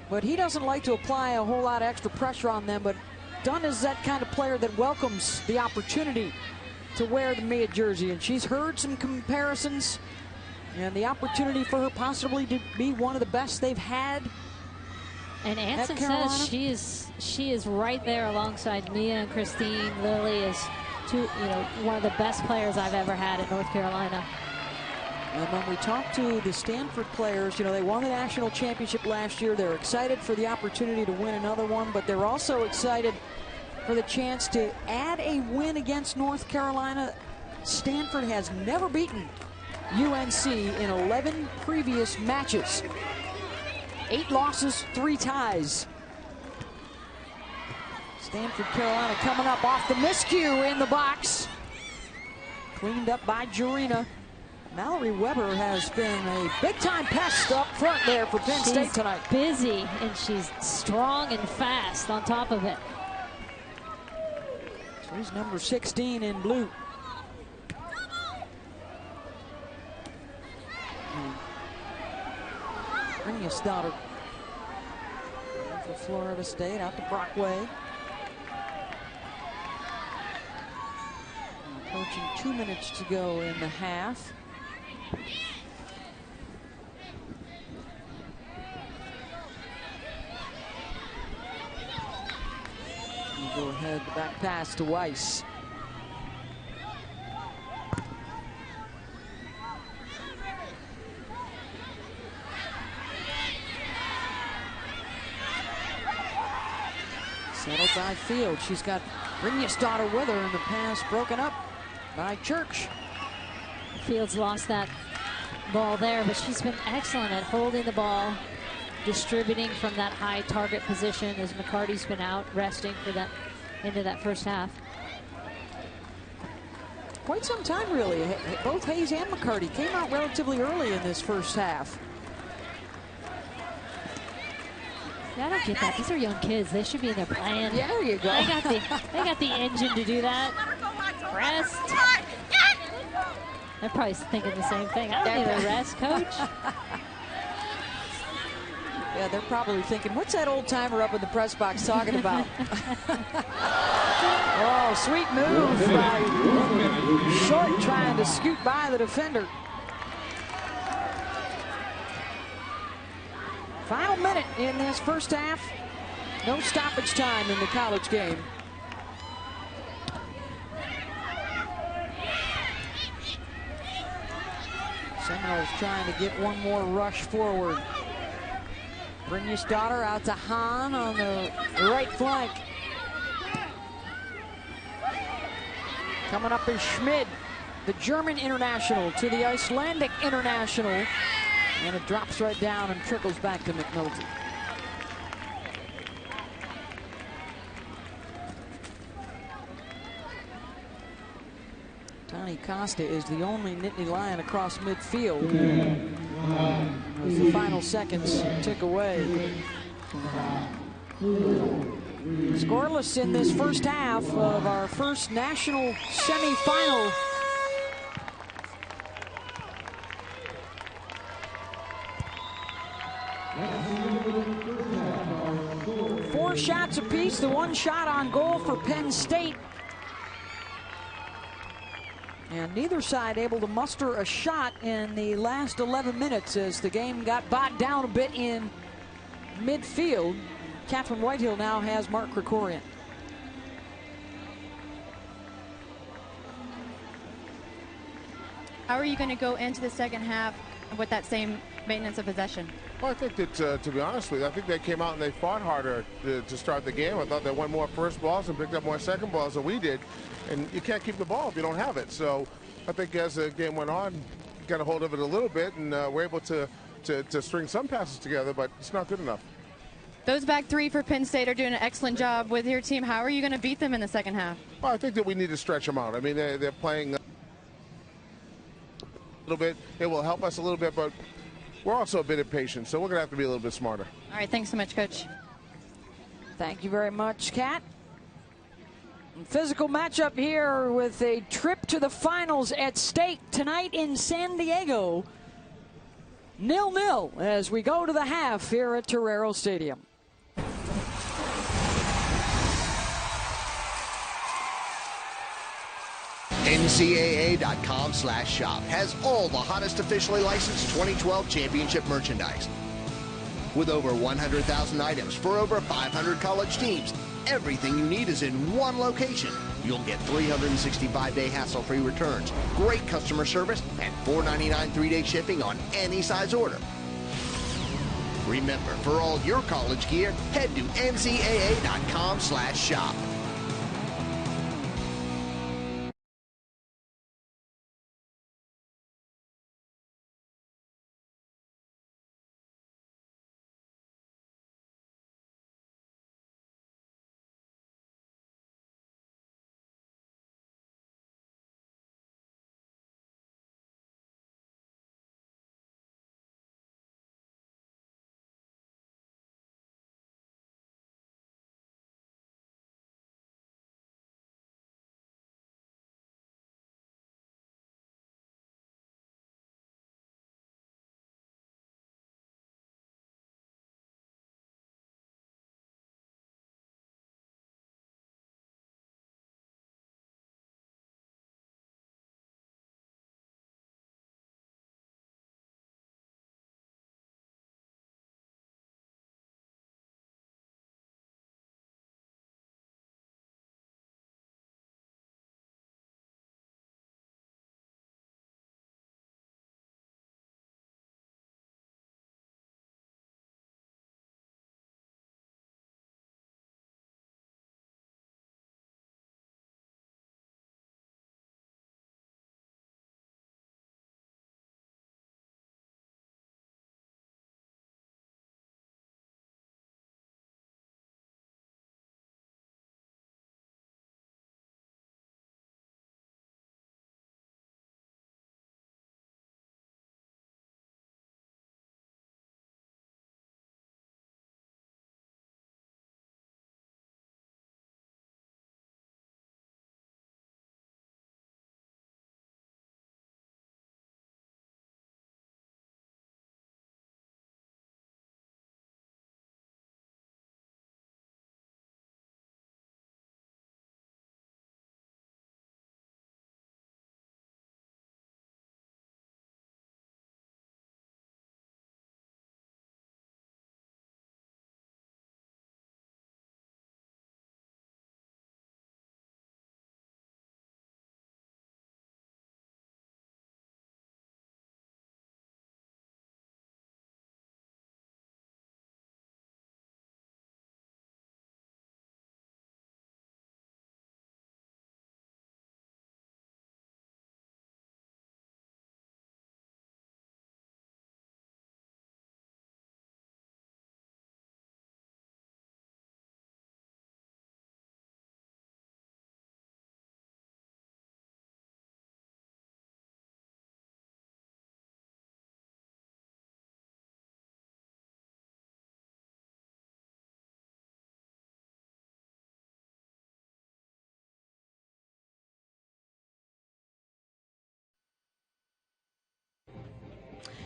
but he doesn't like to apply a whole lot of extra pressure on them. But Dunn is that kind of player that welcomes the opportunity to wear the Mia jersey. And she's heard some comparisons and the opportunity for her possibly to be one of the best they've had. And Anson says she is right there alongside Mia and Christine. Lily is one of the best players I've ever had at North Carolina. And when we talk to the Stanford players, they won the national championship last year. They're excited for the opportunity to win another one, but they're also excited for the chance to add a win against North Carolina. Stanford has never beaten UNC in 11 previous matches. 8 losses, 3 ties. Stanford, Carolina coming up off the miscue in the box. Cleaned up by Jarina. Mallory Weber has been a big-time pest up front there for Penn State tonight. Busy, and she's strong and fast on top of it. She's number 16 in blue. Brynjarsdottir for Florida State, out to Brockway. Approaching 2 minutes to go in the half. Go ahead, the back pass to Wys. Settled by Fields. She's got Brynjarsdottir with her, and the pass broken up by Church. Fields lost that ball there, but she's been excellent at holding the ball, distributing from that high target position as McCarty's been out resting for that into that first half. Quite some time, really. Both Hayes and McCarty came out relatively early in this first half. Yeah, I don't get that. These are young kids. They should be in there playing. Yeah, there you go. They got the engine to do that. Rest. They're probably thinking the same thing. I don't need a rest, coach. Yeah, they're probably thinking, what's that old timer up in the press box talking about? Oh, sweet move by Short, trying to scoot by the defender. Final minute in this first half. No stoppage time in the college game. Seminoles trying to get one more rush forward. Brynjarsdottir out to Hahn on the right flank. Coming up is Schmid, the German international, to the Icelandic international. And it drops right down and trickles back to McNulty. Tony Costa is the only Nittany Lion across midfield as the final seconds tick away. Scoreless in this first half of our first national semifinal. Four shots apiece, the one shot on goal for Penn State. And neither side able to muster a shot in the last 11 minutes as the game got bogged down a bit in midfield. Catherine Whitehill now has Mark Krikorian. How are you going to go into the second half with that same maintenance of possession? Well, I think that, to be honest with you, I think they came out and they fought harder to start the game. I thought they won more first balls and picked up more second balls than we did. And you can't keep the ball if you don't have it. So I think as the game went on, got a hold of it a little bit, and we're able to string some passes together, but it's not good enough. Those back three for Penn State are doing an excellent job with your team. How are you going to beat them in the second half? Well, I think that we need to stretch them out. I mean, they're playing a little bit. It will help us a little bit, but we're also a bit impatient, so we're going to have to be a little bit smarter. All right, thanks so much, Coach. Thank you very much, Kat. Physical matchup here with a trip to the finals at stake tonight in San Diego. 0-0 as we go to the half here at Torero Stadium. NCAA.com/shop has all the hottest officially licensed 2012 championship merchandise. With over 100,000 items for over 500 college teams, everything you need is in one location. You'll get 365-day hassle-free returns, great customer service, and $4.99 3-day shipping on any size order. Remember, for all your college gear, head to NCAA.com/shop.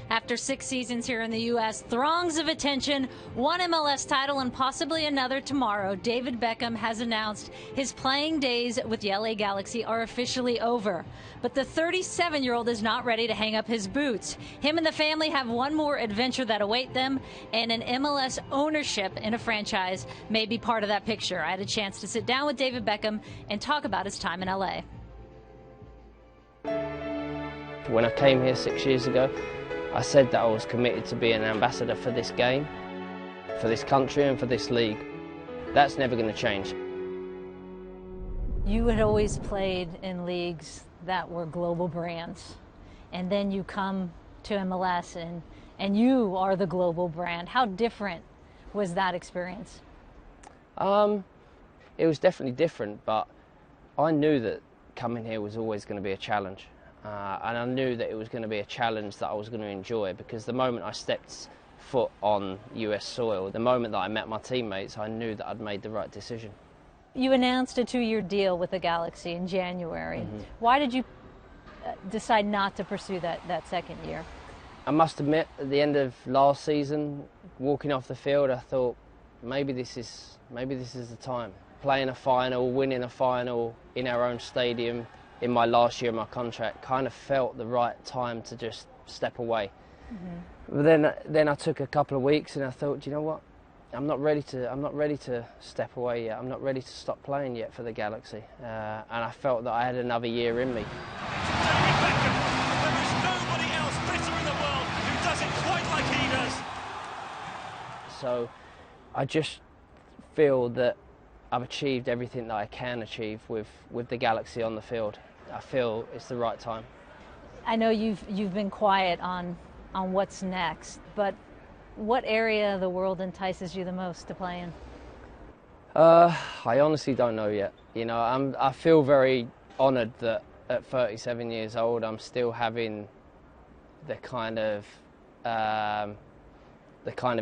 After 6 seasons here in the U.S., throngs of attention, one MLS title, and possibly another tomorrow, David Beckham has announced his playing days with the LA Galaxy are officially over. But the 37-year-old is not ready to hang up his boots. Him and the family have one more adventure that await them, and an MLS ownership in a franchise may be part of that picture. I had a chance to sit down with David Beckham and talk about his time in LA. When I came here 6 years ago, I said that I was committed to being an ambassador for this game, for this country and for this league. That's never going to change. You had always played in leagues that were global brands, and then you come to MLS and you are the global brand. How different was that experience? It was definitely different, but I knew that coming here was always going to be a challenge. And I knew that it was going to be a challenge that I was going to enjoy, because the moment I stepped foot on US soil, the moment that I met my teammates, I knew that I'd made the right decision. You announced a 2-year deal with the Galaxy in January. Why did you decide not to pursue that second year? I must admit, at the end of last season, walking off the field, I thought maybe this is the time. Playing a final, winning a final in our own stadium in my last year of my contract kind of felt the right time to just step away. But then I took a couple of weeks and I thought, you know what? I'm not ready to step away yet. I'm not ready to stop playing yet for the Galaxy. And I felt that I had another year in me. There is nobody else better in the world who does it quite like he does. So I just feel that I've achieved everything that I can achieve with the Galaxy on the field. I feel it's the right time. I know you've been quiet on what's next, but what area of the world entices you the most to play in? I honestly don't know yet. You know, I feel very honoured that at 37 years old I'm still having the kind of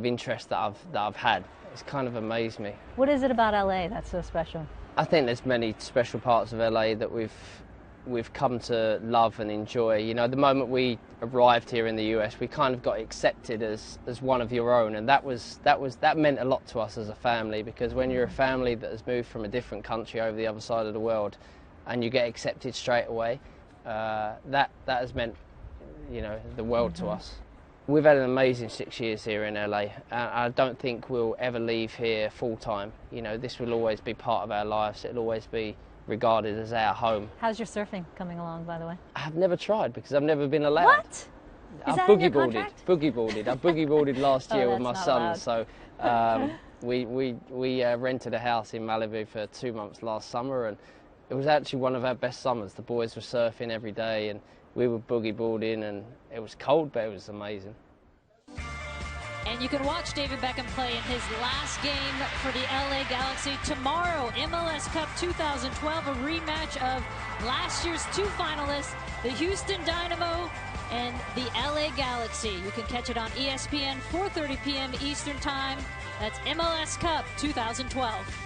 interest that I've had. It's kind of amazed me. What is it about LA that's so special? I think there's many special parts of LA that we've come to love and enjoy. You know, the moment we arrived here in the US, we kind of got accepted as one of your own, and that meant a lot to us as a family, because when you're a family that has moved from a different country over the other side of the world and you get accepted straight away, that has meant, you know, the world to us. We've had an amazing 6 years here in LA. I don't think we'll ever leave here full time. You know, this will always be part of our lives. It'll always be regarded as our home. How's your surfing coming along, by the way? I've never tried because I've never been allowed. What? Is that in your contract? Boogie boarded. I boogie boarded last year with my son. Allowed. So we rented a house in Malibu for 2 months last summer, and it was actually one of our best summers. The boys were surfing every day, and we were boogie boarding, and it was cold, but it was amazing. And you can watch David Beckham play in his last game for the LA Galaxy tomorrow. MLS Cup 2012, a rematch of last year's 2 finalists, the Houston Dynamo and the LA Galaxy. You can catch it on ESPN, 4:30 p.m. Eastern Time. That's MLS Cup 2012.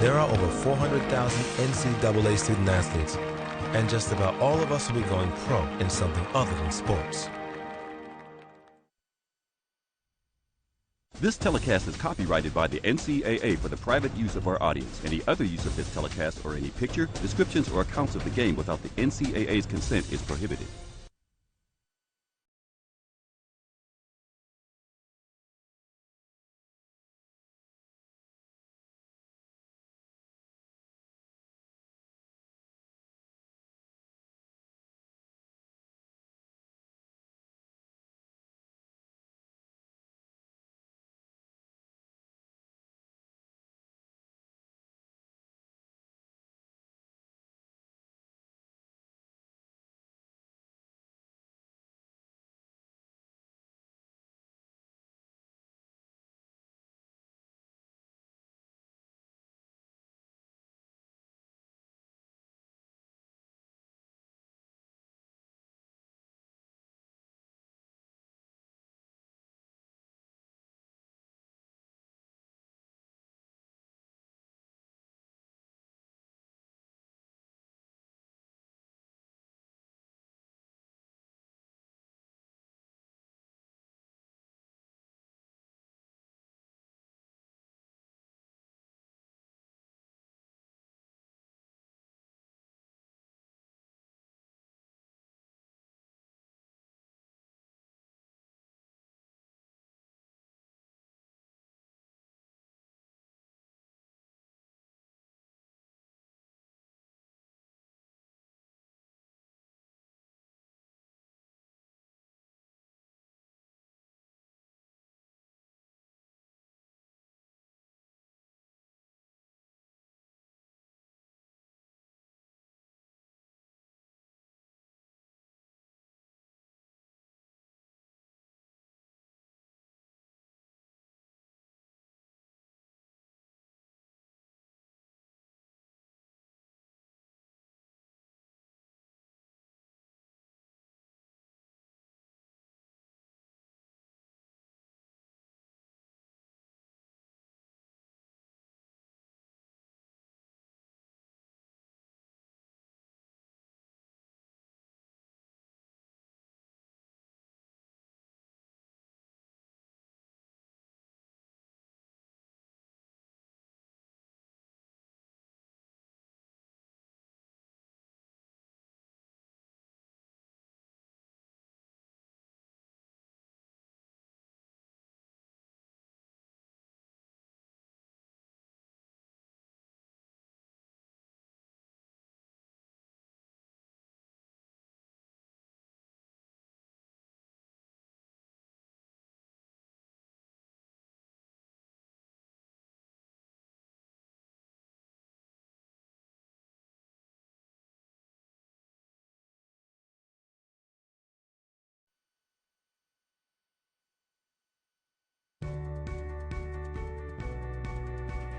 There are over 400,000 NCAA student athletes, and just about all of us will be going pro in something other than sports. This telecast is copyrighted by the NCAA for the private use of our audience. Any other use of this telecast or any picture, descriptions, or accounts of the game without the NCAA's consent is prohibited.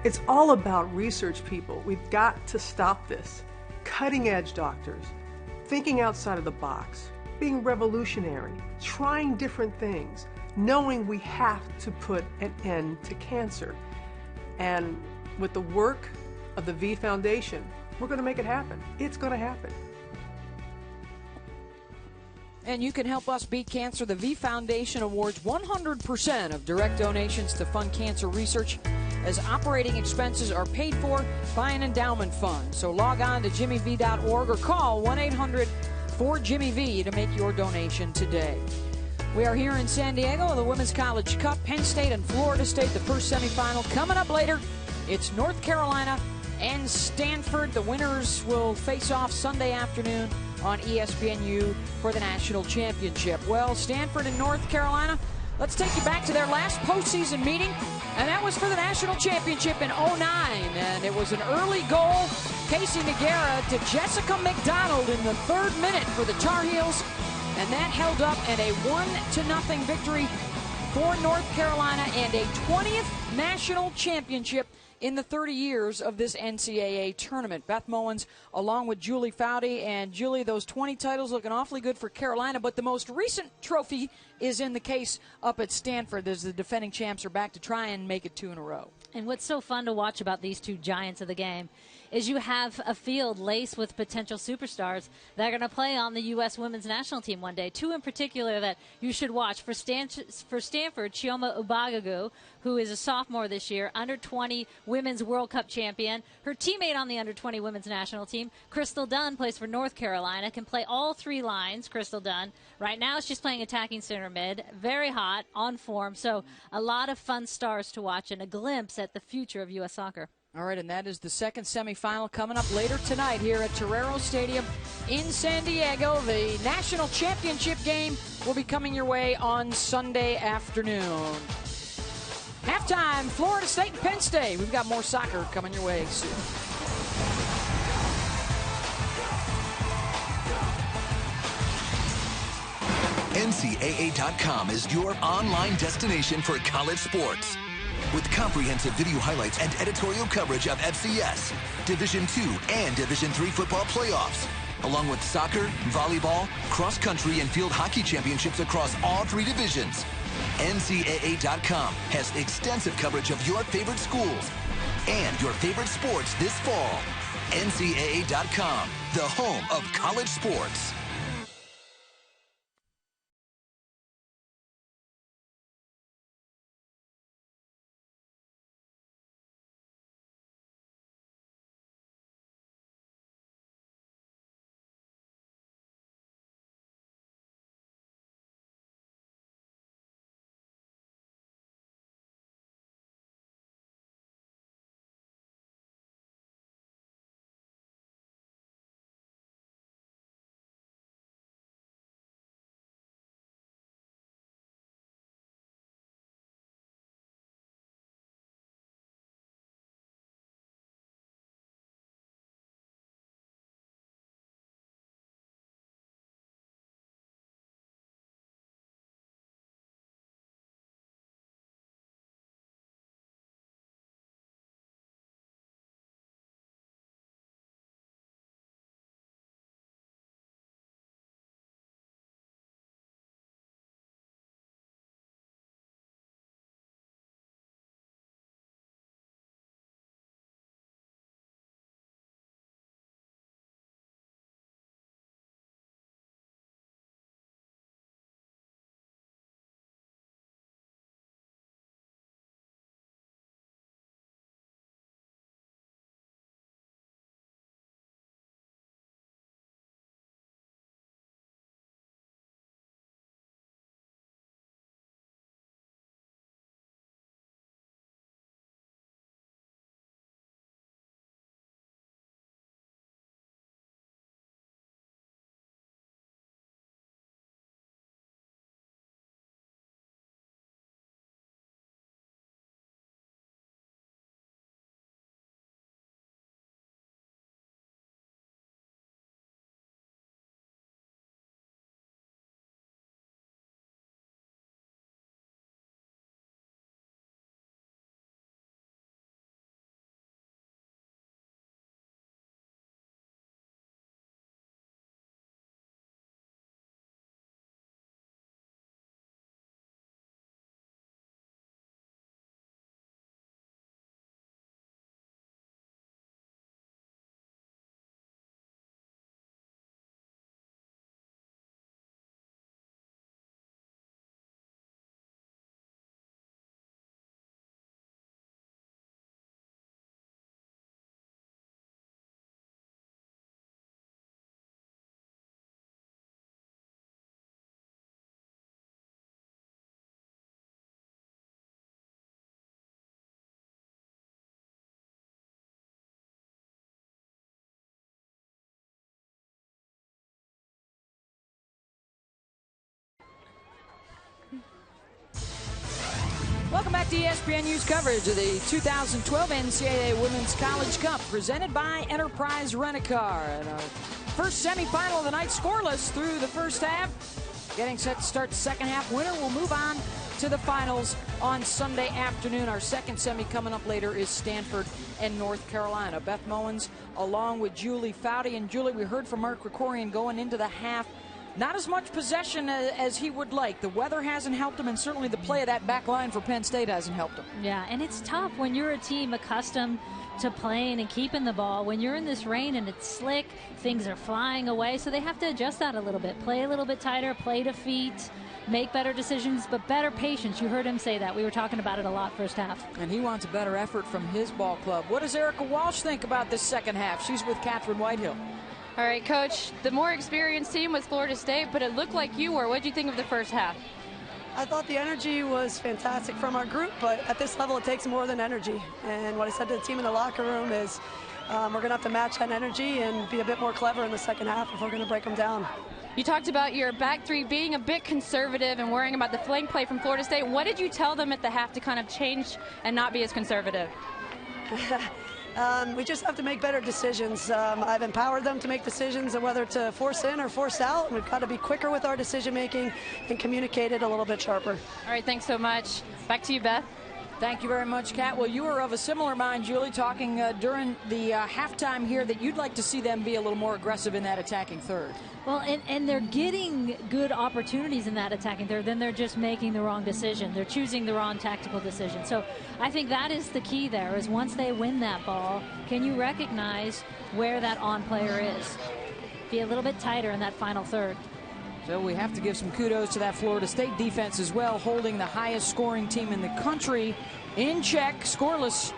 It's all about research, people. We've got to stop this. Cutting edge doctors, thinking outside of the box, being revolutionary, trying different things, knowing we have to put an end to cancer. And with the work of the V Foundation, we're going to make it happen. It's going to happen. And you can help us beat cancer. The V Foundation awards 100% of direct donations to fund cancer research, as operating expenses are paid for by an endowment fund. So log on to jimmyv.org or call 1-800-4JIMMY-V to make your donation today. We are here in San Diego, the Women's College Cup, Penn State and Florida State, the first semifinal. Coming up later, it's North Carolina and Stanford. The winners will face off Sunday afternoon on ESPNU for the national championship. Well, Stanford and North Carolina, let's take you back to their last postseason meeting, and that was for the national championship in '09. And it was an early goal, Casey Kallmann to Jessica McDonald in the 3rd minute for the Tar Heels, and that held up in a 1-0 victory for North Carolina and a 20th national championship in the 30 years of this NCAA tournament. Beth Mowins along with Julie Foudy. And Julie, those 20 titles looking awfully good for Carolina, but the most recent trophy is in the case up at Stanford, as the defending champs are back to try and make it 2 in a row. And what's so fun to watch about these two giants of the game is you have a field laced with potential superstars that are going to play on the U.S. women's national team one day. 2 in particular that you should watch. For Stanford, Chioma Ubagagu, who is a sophomore this year, under-20 women's World Cup champion. Her teammate on the under-20 women's national team, Crystal Dunn, plays for North Carolina, can play all 3 lines, Crystal Dunn. Right now she's playing attacking center mid, very hot, on form. So a lot of fun stars to watch and a glimpse at the future of U.S. soccer. All right, and that is the second semifinal coming up later tonight here at Torero Stadium in San Diego. The national championship game will be coming your way on Sunday afternoon. Halftime, Florida State and Penn State. We've got more soccer coming your way soon. NCAA.com is your online destination for college sports. With comprehensive video highlights and editorial coverage of FCS, Division II and Division III football playoffs, along with soccer, volleyball, cross country, and field hockey championships across all 3 divisions. NCAA.com has extensive coverage of your favorite schools and your favorite sports this fall. NCAA.com, the home of college sports. Welcome back to ESPN News coverage of the 2012 NCAA Women's College Cup, presented by Enterprise Rent-A-Car. And our first semifinal of the night, scoreless through the first half. Getting set to start the second half. Winner will move on to the finals on Sunday afternoon. Our second semi coming up later is Stanford and North Carolina. Beth Mowins along with Julie Foudy. And Julie, we heard from Mark Krikorian going into the half. Not as much possession as he would like. The weather hasn't helped him, and certainly the play of that back line for Penn State hasn't helped him. Yeah, and it's tough when you're a team accustomed to playing and keeping the ball. When you're in this rain and it's slick, things are flying away, so they have to adjust that a little bit. Play a little bit tighter, play to feet, make better decisions, but better patience. You heard him say that. We were talking about it a lot first half. And he wants a better effort from his ball club. What does Erica Walsh think about this second half? She's with Catherine Whitehill. All right, Coach, the more experienced team was Florida State, but it looked like you were. What did you think of the first half? I thought the energy was fantastic from our group, but at this level it takes more than energy. And what I said to the team in the locker room is we're going to have to match that energy and be a bit more clever in the second half if we're going to break them down. You talked about your back three being a bit conservative and worrying about the flank play from Florida State. What did you tell them at the half to kind of change and not be as conservative? We just have to make better decisions. I've empowered them to make decisions on whether to force in or force out. And we've got to be quicker with our decision making and communicate it a little bit sharper. All right, thanks so much. Back to you, Beth. Thank you very much, Kat. Well, you were of a similar mind, Julie, talking during the halftime here that you'd like to see them be a little more aggressive in that attacking third. Well, and they're getting good opportunities in that attacking third, then they're just making the wrong decision. They're choosing the wrong tactical decision. So I think that is the key there, is once they win that ball, can you recognize where that on player is? Be a little bit tighter in that final third. So we have to give some kudos to that Florida State defense as well, holding the highest scoring team in the country in check, scoreless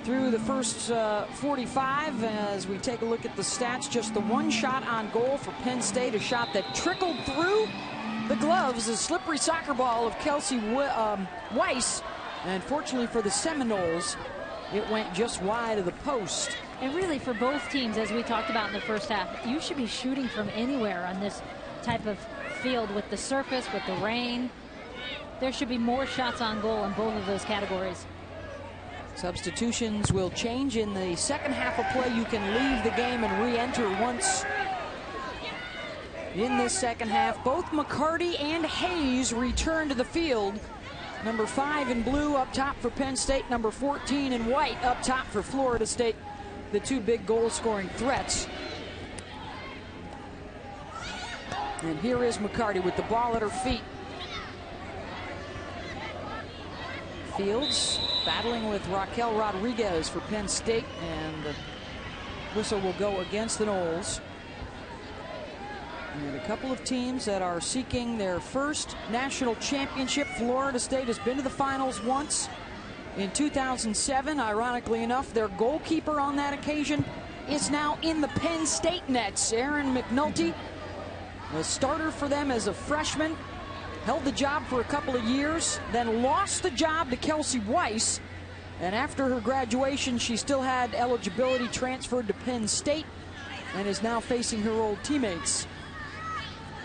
through the first 45. As we take a look at the stats, just the one shot on goal for Penn State, a shot that trickled through the gloves, a slippery soccer ball of Kelsey Wys. And fortunately for the Seminoles, it went just wide of the post. And really for both teams, as we talked about in the first half, you should be shooting from anywhere on this type of field with the surface, with the rain. There should be more shots on goal in both of those categories. Substitutions will change in the second half of play. You can leave the game and re-enter once in this second half. Both McCarty and Hayes return to the field. Number 5 in blue up top for Penn State. Number 14 in white up top for Florida State. The two big goal-scoring threats. And here is McCarty with the ball at her feet. Fields battling with Raquel Rodriguez for Penn State, and the whistle will go against the Noles. And a couple of teams that are seeking their first national championship. Florida State has been to the finals once in 2007. Ironically enough, their goalkeeper on that occasion is now in the Penn State nets. Erin McNulty, a starter for them as a freshman, held the job for a couple of years, then lost the job to Kelsey Wys. And after her graduation, she still had eligibility, transferred to Penn State, and is now facing her old teammates.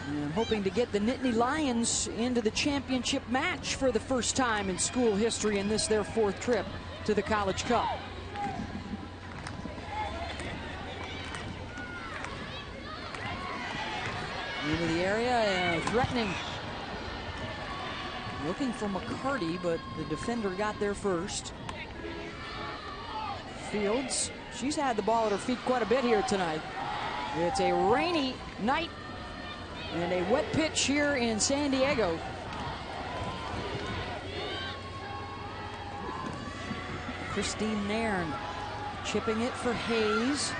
And hoping to get the Nittany Lions into the championship match for the first time in school history in this, their 4th trip to the College Cup. Into the area, threatening. Looking for McCarty, but the defender got there first. Fields, she's had the ball at her feet quite a bit here tonight. It's a rainy night and a wet pitch here in San Diego. Christine Nairn chipping it for Hayes.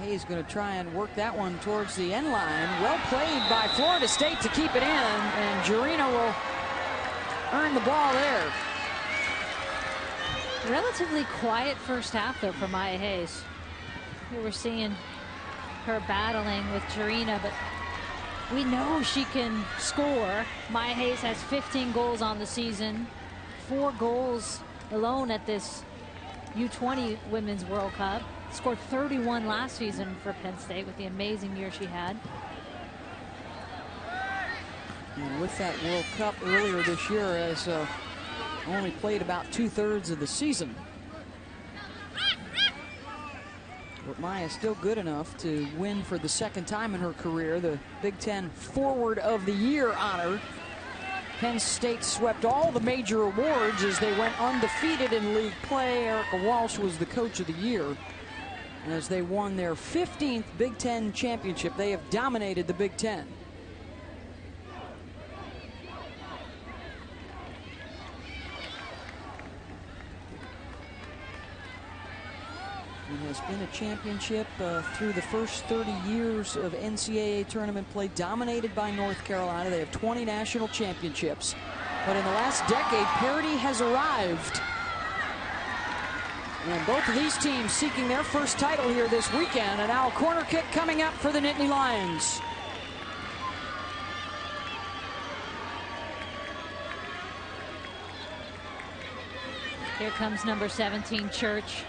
Hayes going to try and work that one towards the end line. Well played by Florida State to keep it in, and Jarina will earn the ball there. Relatively quiet first half, though, for Maya Hayes. Here we're seeing her battling with Jarina, but we know she can score. Maya Hayes has 15 goals on the season, 4 goals alone at this U20 Women's World Cup. Scored 31 last season for Penn State with the amazing year she had. And with that World Cup earlier this year, has only played about 2/3 of the season. But Maya's still good enough to win for the second time in her career the Big Ten Forward of the Year honor. Penn State swept all the major awards as they went undefeated in league play. Erica Walsh was the Coach of the Year as they won their 15th Big Ten championship. They have dominated the Big Ten. It has been a championship through the first 30 years of NCAA tournament play, dominated by North Carolina. They have 20 national championships. But in the last decade, parity has arrived. And both of these teams seeking their first title here this weekend. And now a corner kick coming up for the Nittany Lions. Here comes number 17, Church,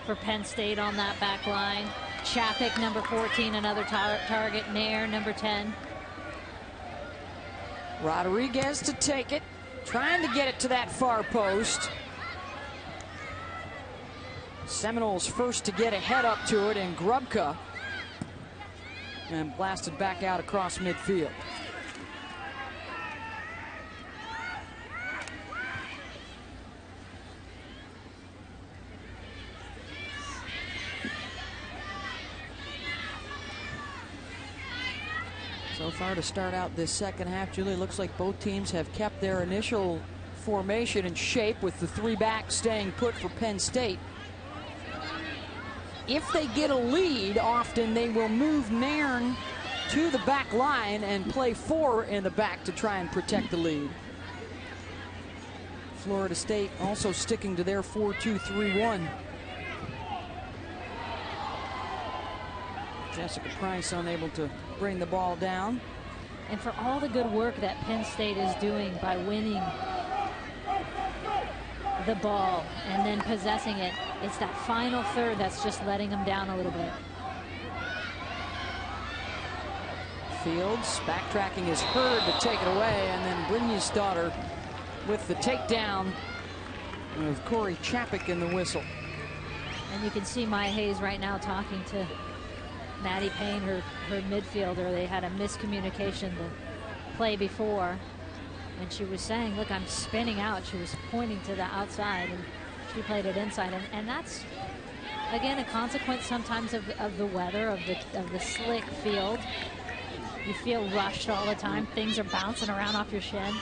for Penn State on that back line. Chapik, number 14, another target. Nairn, number 10. Rodriguez to take it, trying to get it to that far post. Seminoles first to get a head up to it, and Grubka, and blasted back out across midfield. So far to start out this second half, Julie, looks like both teams have kept their initial formation in shape, with the three backs staying put for Penn State. If they get a lead, often they will move Nairn to the back line and play four in the back to try and protect the lead. Florida State also sticking to their 4-2-3-1. Jessica Price unable to bring the ball down. And for all the good work that Penn State is doing by winning the ball and then possessing it, it's that final third that's just letting them down a little bit. Fields backtracking is Hurd to take it away, and then Brynjarsdottir with the takedown of Corey Chapik in the whistle. And you can see Maya Hayes right now talking to Maddie Payne, her midfielder. They had a miscommunication the play before, and she was saying, look, I'm spinning out. She was pointing to the outside, and she played it inside. And that's, again, a consequence sometimes of the weather, of the slick field. You feel rushed all the time. Things are bouncing around off your shin.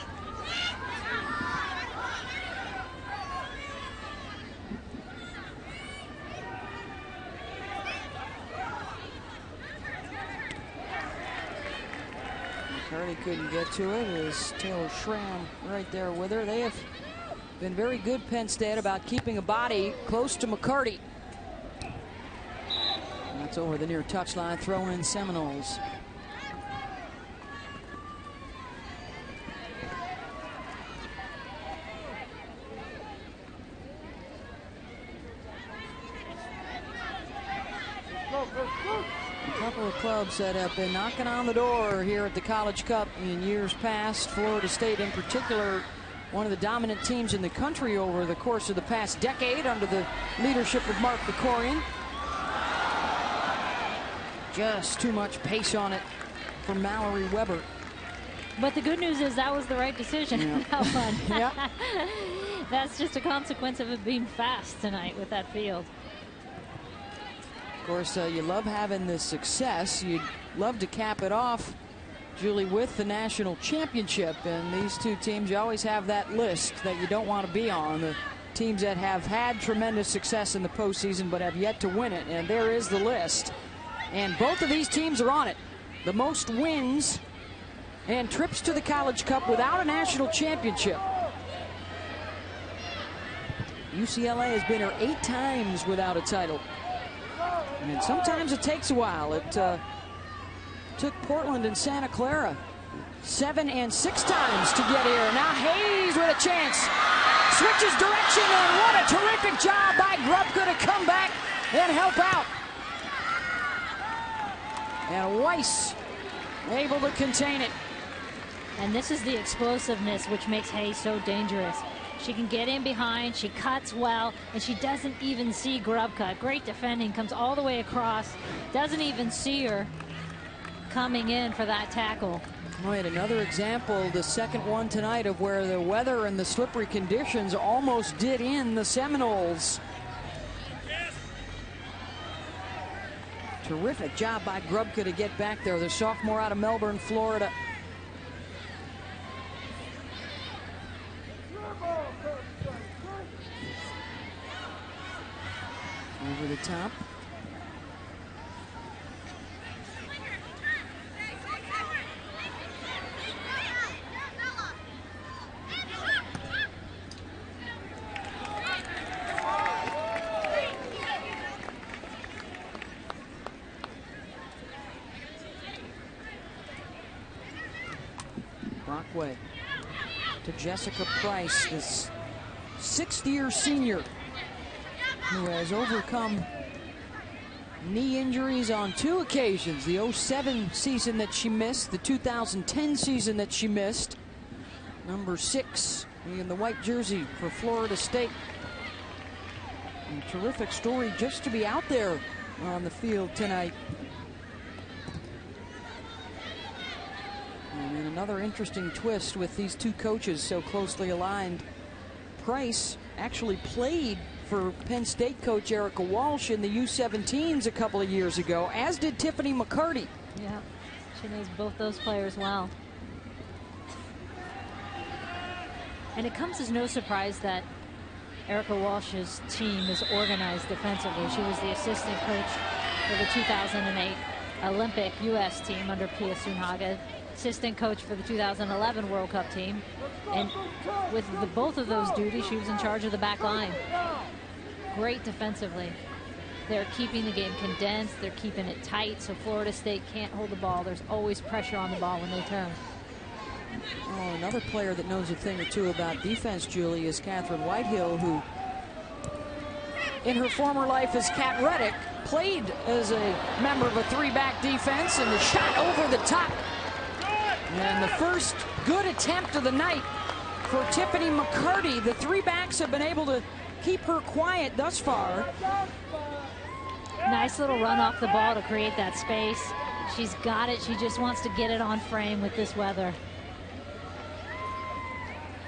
McCarty couldn't get to it as Taylor Schramm right there with her. They have been very good, Penn State, about keeping a body close to McCarty. And that's over the near touchline. Throw in Seminoles. A couple of clubs that have been knocking on the door here at the College Cup in years past. Florida State in particular, one of the dominant teams in the country over the course of the past decade under the leadership of Mark Krikorian. Just too much pace on it for Mallory Weber. But the good news is that was the right decision. Yeah. That one. Yeah. That's just a consequence of it being fast tonight with that field. Of course, you love having this success. You'd love to cap it off, Julie, with the national championship. And these two teams, you always have that list that you don't want to be on. The teams that have had tremendous success in the postseason but have yet to win it. And there is the list. And both of these teams are on it. The most wins and trips to the College Cup without a national championship. UCLA has been here 8 times without a title. And sometimes it takes a while. It took Portland and Santa Clara 7 and 6 times to get here. Now Hayes with a chance. Switches direction, and what a terrific job by Grubka to come back and help out. And Wys able to contain it. And this is the explosiveness which makes Hayes so dangerous. She can get in behind, she cuts well, and she doesn't even see Grubka. Great defending, comes all the way across, doesn't even see her coming in for that tackle. Right, another example, the second one tonight, of where the weather and the slippery conditions almost did in the Seminoles. Terrific job by Grubka to get back there, the sophomore out of Melbourne, Florida. Over the top. Brockway to Jessica Price, this sixth-year senior who has overcome knee injuries on 2 occasions. The 07 season that she missed, the 2010 season that she missed. Number 6 in the white jersey for Florida State. And terrific story just to be out there on the field tonight. And then another interesting twist with these two coaches so closely aligned. Price actually played for Penn State coach Erica Walsh in the U17s a couple of years ago, as did Tiffany McCarty. Yeah, she knows both those players well. And it comes as no surprise that Erica Walsh's team is organized defensively. She was the assistant coach for the 2008 Olympic U.S. team under Pia Sundhage, assistant coach for the 2011 World Cup team. And with both of those duties, she was in charge of the back line. Great defensively. They're keeping the game condensed. They're keeping it tight, so Florida State can't hold the ball. There's always pressure on the ball when they turn. Oh, another player that knows a thing or two about defense, Julie, is Catherine Whitehill, who in her former life as Kat Reddick played as a member of a 3-back defense, and the shot over the top. And the first good attempt of the night for Tiffany McCarty. The 3-backs have been able to keep her quiet thus far. Nice little run off the ball to create that space. She's got it. She just wants to get it on frame with this weather.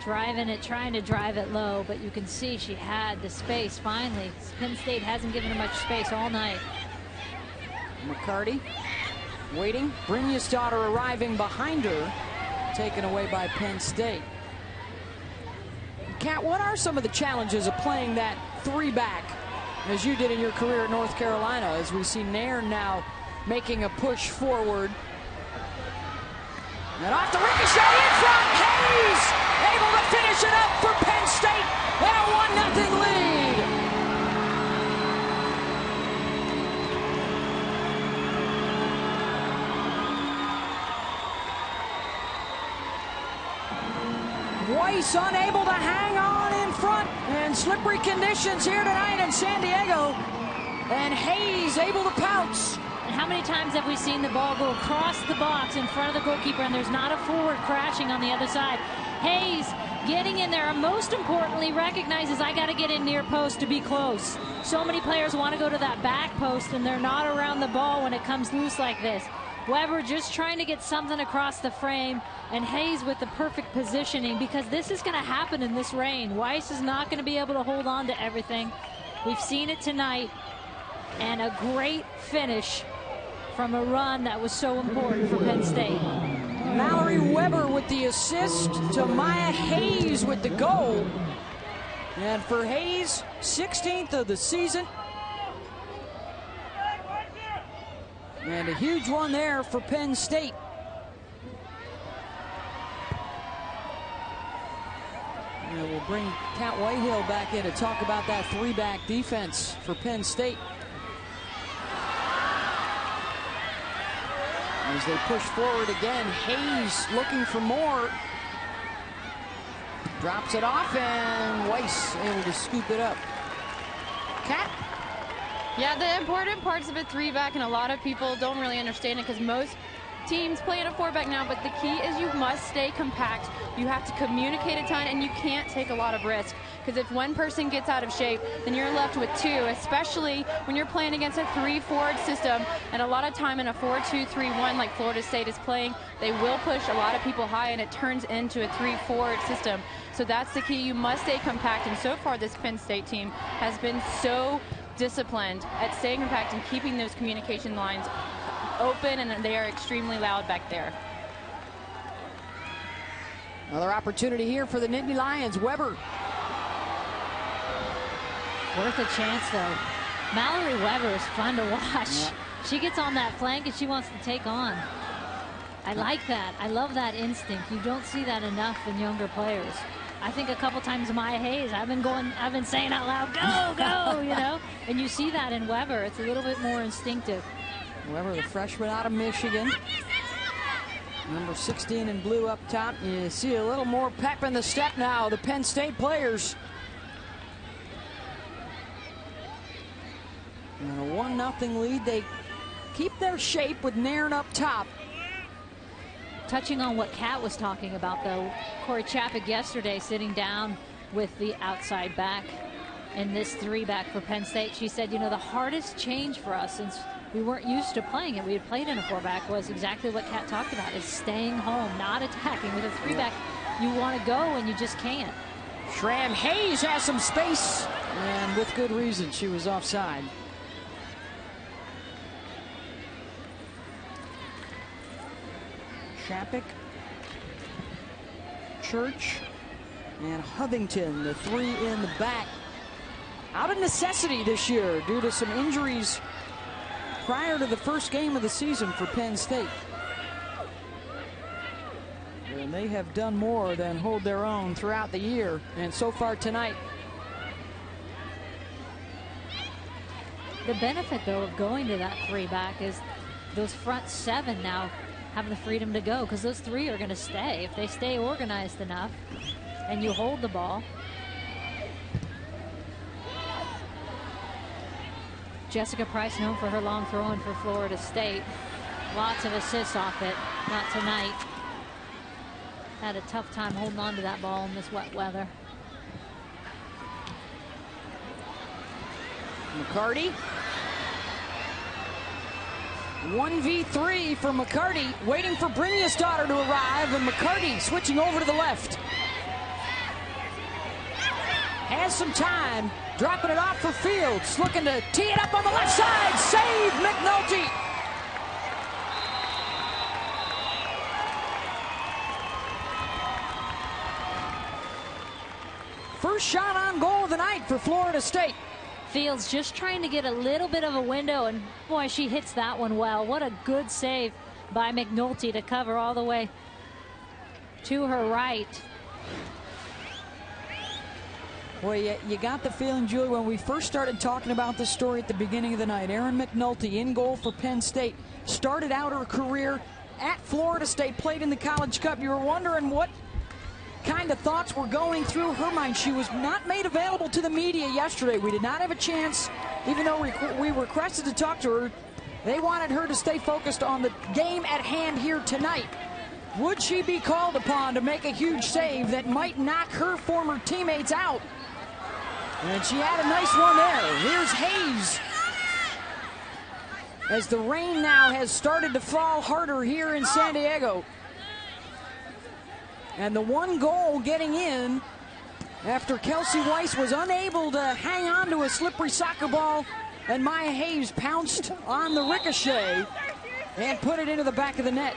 Driving it, trying to drive it low, but you can see she had the space finally. Penn State hasn't given her much space all night. McCarty waiting. Brynjarsdottir arriving behind her. Taken away by Penn State. Kat, what are some of the challenges of playing that 3-back as you did in your career at North Carolina, as we see Nairn now making a push forward? And off the ricochet in front, Hayes able to finish it up for Penn State in a 1-0 lead. Wys unable to hang on in front, and slippery conditions here tonight in San Diego, and Hayes able to pounce. And how many times have we seen the ball go across the box in front of the goalkeeper, and there's not a forward crashing on the other side? Hayes getting in there, and most importantly recognizes, I got to get in near post to be close. So many players want to go to that back post, and they're not around the ball when it comes loose like this. Weber just trying to get something across the frame, and Hayes with the perfect positioning, because this is going to happen in this rain. Wys is not going to be able to hold on to everything. We've seen it tonight, and a great finish from a run that was so important for Penn State. Mallory Weber with the assist to Maya Hayes with the goal. And for Hayes, 16th of the season. And a huge one there for Penn State. And we'll bring Kat Whitehill back in to talk about that 3-back defense for Penn State. As they push forward again, Hayes looking for more. Drops it off, and Wys able to scoop it up. Kat? Yeah, the important parts of a 3-back, and a lot of people don't really understand it because most teams play in a 4-back now, but the key is you must stay compact. You have to communicate a ton, and you can't take a lot of risk. Because if one person gets out of shape, then you're left with two, especially when you're playing against a 3-forward system. And a lot of time in a 4-2-3-1 like Florida State is playing, they will push a lot of people high, and it turns into a 3-forward system. So that's the key. You must stay compact. And so far, this Penn State team has been so disciplined at staying compact and keeping those communication lines open, and they are extremely loud back there. Another opportunity here for the Nittany Lions. Weber. Worth a chance, though. Mallory Weber is fun to watch. Yeah. She gets on that flank and she wants to take on. I like that. I love that instinct. You don't see that enough in younger players. I think a couple times Maya Hayes, I've been saying out loud, go, go, you know? And you see that in Weber. It's a little bit more instinctive. Weber, the freshman out of Michigan. Number 16 in blue up top. You see a little more pep in the step now, the Penn State players. And a 1-0 lead. They keep their shape with Nairn up top. Touching on what Kat was talking about, though, Corey Chapik yesterday sitting down with the outside back in this 3-back for Penn State. She said, you know, the hardest change for us since we weren't used to playing it, we had played in a 4-back, was exactly what Kat talked about, is staying home, not attacking. With a 3-back, you want to go and you just can't. Schramm Hayes has some space, and with good reason. She was offside. Chapik, Church, and Hovington, the three in the back. Out of necessity this year due to some injuries prior to the first game of the season for Penn State. And they have done more than hold their own throughout the year, and so far tonight. The benefit, though, of going to that 3-back is those front 7 now have the freedom to go, because those 3 are going to stay. If they stay organized enough and you hold the ball. Jessica Price, known for her long throwing for Florida State. Lots of assists off it. Not tonight. Had a tough time holding on to that ball in this wet weather. McCarty. 1v3 for McCarty, waiting for Brynjarsdottir to arrive, and McCarty switching over to the left. Has some time, dropping it off for Fields, looking to tee it up on the left side. Save McNulty. First shot on goal of the night for Florida State. Fields just trying to get a little bit of a window, and boy, she hits that one well. What a good save by McNulty to cover all the way to her right. Boy, you got the feeling, Julie, when we first started talking about this story at the beginning of the night. Erin McNulty in goal for Penn State. Started out her career at Florida State, played in the College Cup. You were wondering what kind of thoughts were going through her mind. She was not made available to the media yesterday. We did not have a chance, even though we requested to talk to her. They wanted her to stay focused on the game at hand here tonight. Would she be called upon to make a huge save that might knock her former teammates out? And she had a nice one there. Here's Hayes. As the rain now has started to fall harder here in San Diego. And the one goal getting in after Kelsey Wys was unable to hang on to a slippery soccer ball, and Maya Hayes pounced on the ricochet and put it into the back of the net.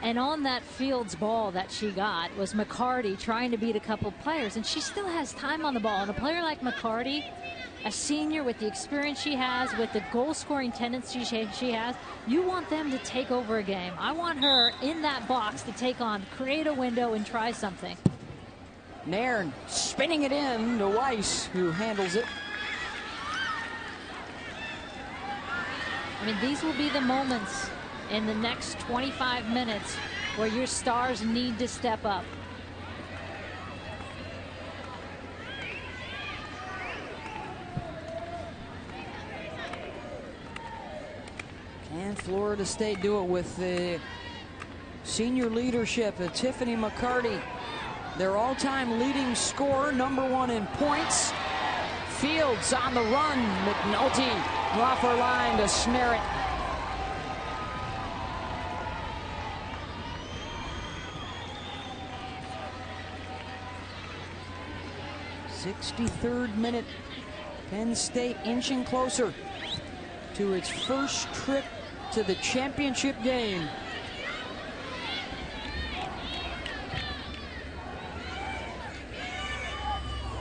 And on that Fields ball that she got was McCarty trying to beat a couple players, and she still has time on the ball. And a player like McCarty, a senior with the experience she has, with the goal-scoring tendency she has, you want them to take over a game. I want her in that box to take on, create a window, and try something. Nairn spinning it in to Wys, who handles it. I mean, these will be the moments in the next 25 minutes where your stars need to step up. And Florida State do it with the senior leadership of Tiffany McCarty, their all-time leading scorer, #1 in points. Fields on the run. McNulty off her line to snare it. '63rd minute. Penn State inching closer to its first trip to the championship game.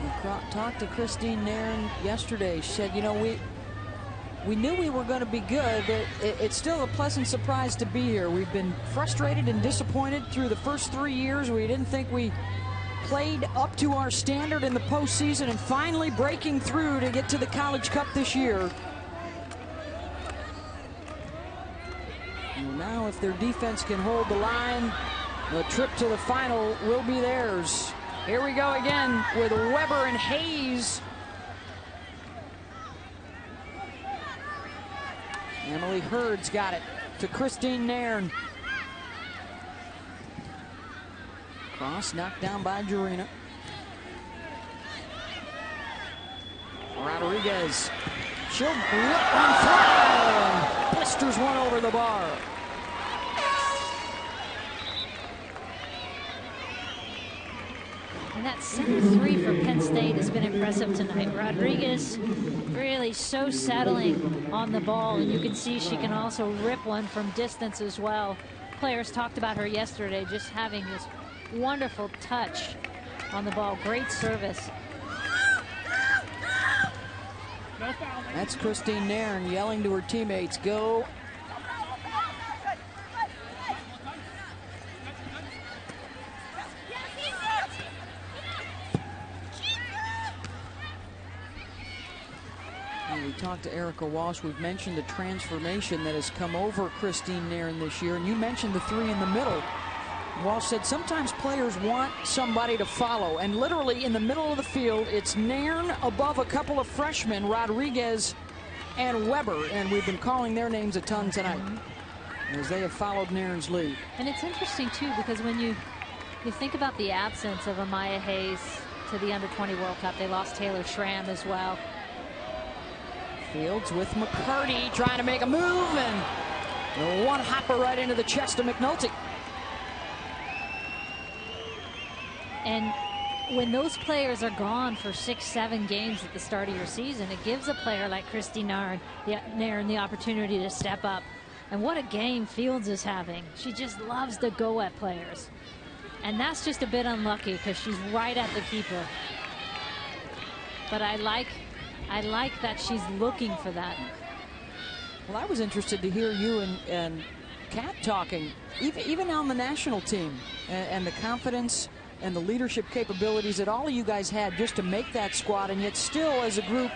We talked to Kristin Nairn yesterday. She said, you know, we knew we were going to be good, but it's still a pleasant surprise to be here. We've been frustrated and disappointed through the first 3 years. We didn't think we played up to our standard in the postseason, and finally breaking through to get to the College Cup this year. And now if their defense can hold the line, the trip to the final will be theirs. Here we go again with Weber and Hayes. Emily Hurd's got it to Kristin Nairn. Cross knocked down by Jarina. Rodriguez. She'll whip one fly. Blisters one over the bar. And that center three for Penn State has been impressive tonight. Rodriguez really so settling on the ball, and you can see she can also rip one from distance as well. Players talked about her yesterday, just having this wonderful touch on the ball. Great service. That's Kristin Nairn yelling to her teammates, go. And we talked to Erica Walsh. We've mentioned the transformation that has come over Kristin Nairn this year, and you mentioned the three in the middle. Walsh said sometimes players want somebody to follow, and literally in the middle of the field, it's Nairn above a couple of freshmen, Rodriguez and Weber, and we've been calling their names a ton tonight as they have followed Nairn's lead. And it's interesting too, because when you think about the absence of Amaya Hayes to the Under-20 World Cup, they lost Taylor Schramm as well. Fields with McCarty trying to make a move, and the one hopper right into the chest of McNulty. And when those players are gone for 6-7 games at the start of your season, it gives a player like Kristin Nairn the opportunity to step up. And what a game Fields is having. She just loves to go at players. And that's just a bit unlucky because she's right at the keeper. But I like that she's looking for that. Well, I was interested to hear you and Kat talking, even on the national team, and the confidence and the leadership capabilities that all of you guys had just to make that squad, and yet still as a group,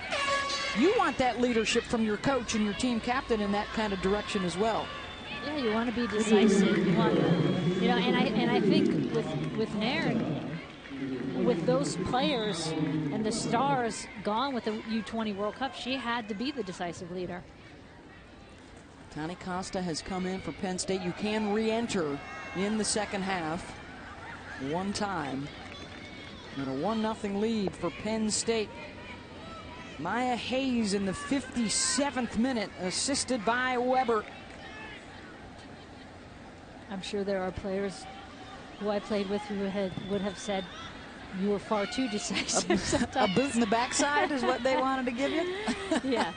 you want that leadership from your coach and your team captain in that kind of direction as well. Yeah, you want to be decisive. You want, you know, and I think with Nairn, with those players and the stars gone with the U20 World Cup, she had to be the decisive leader. Tani Costa has come in for Penn State. You can re-enter in the second half one time. And a 1-0 lead for Penn State. Maya Hayes in the 57th minute, assisted by Weber. I'm sure there are players who I played with who would have said you were far too decisive. A boot in the backside is what they wanted to give you? Yeah,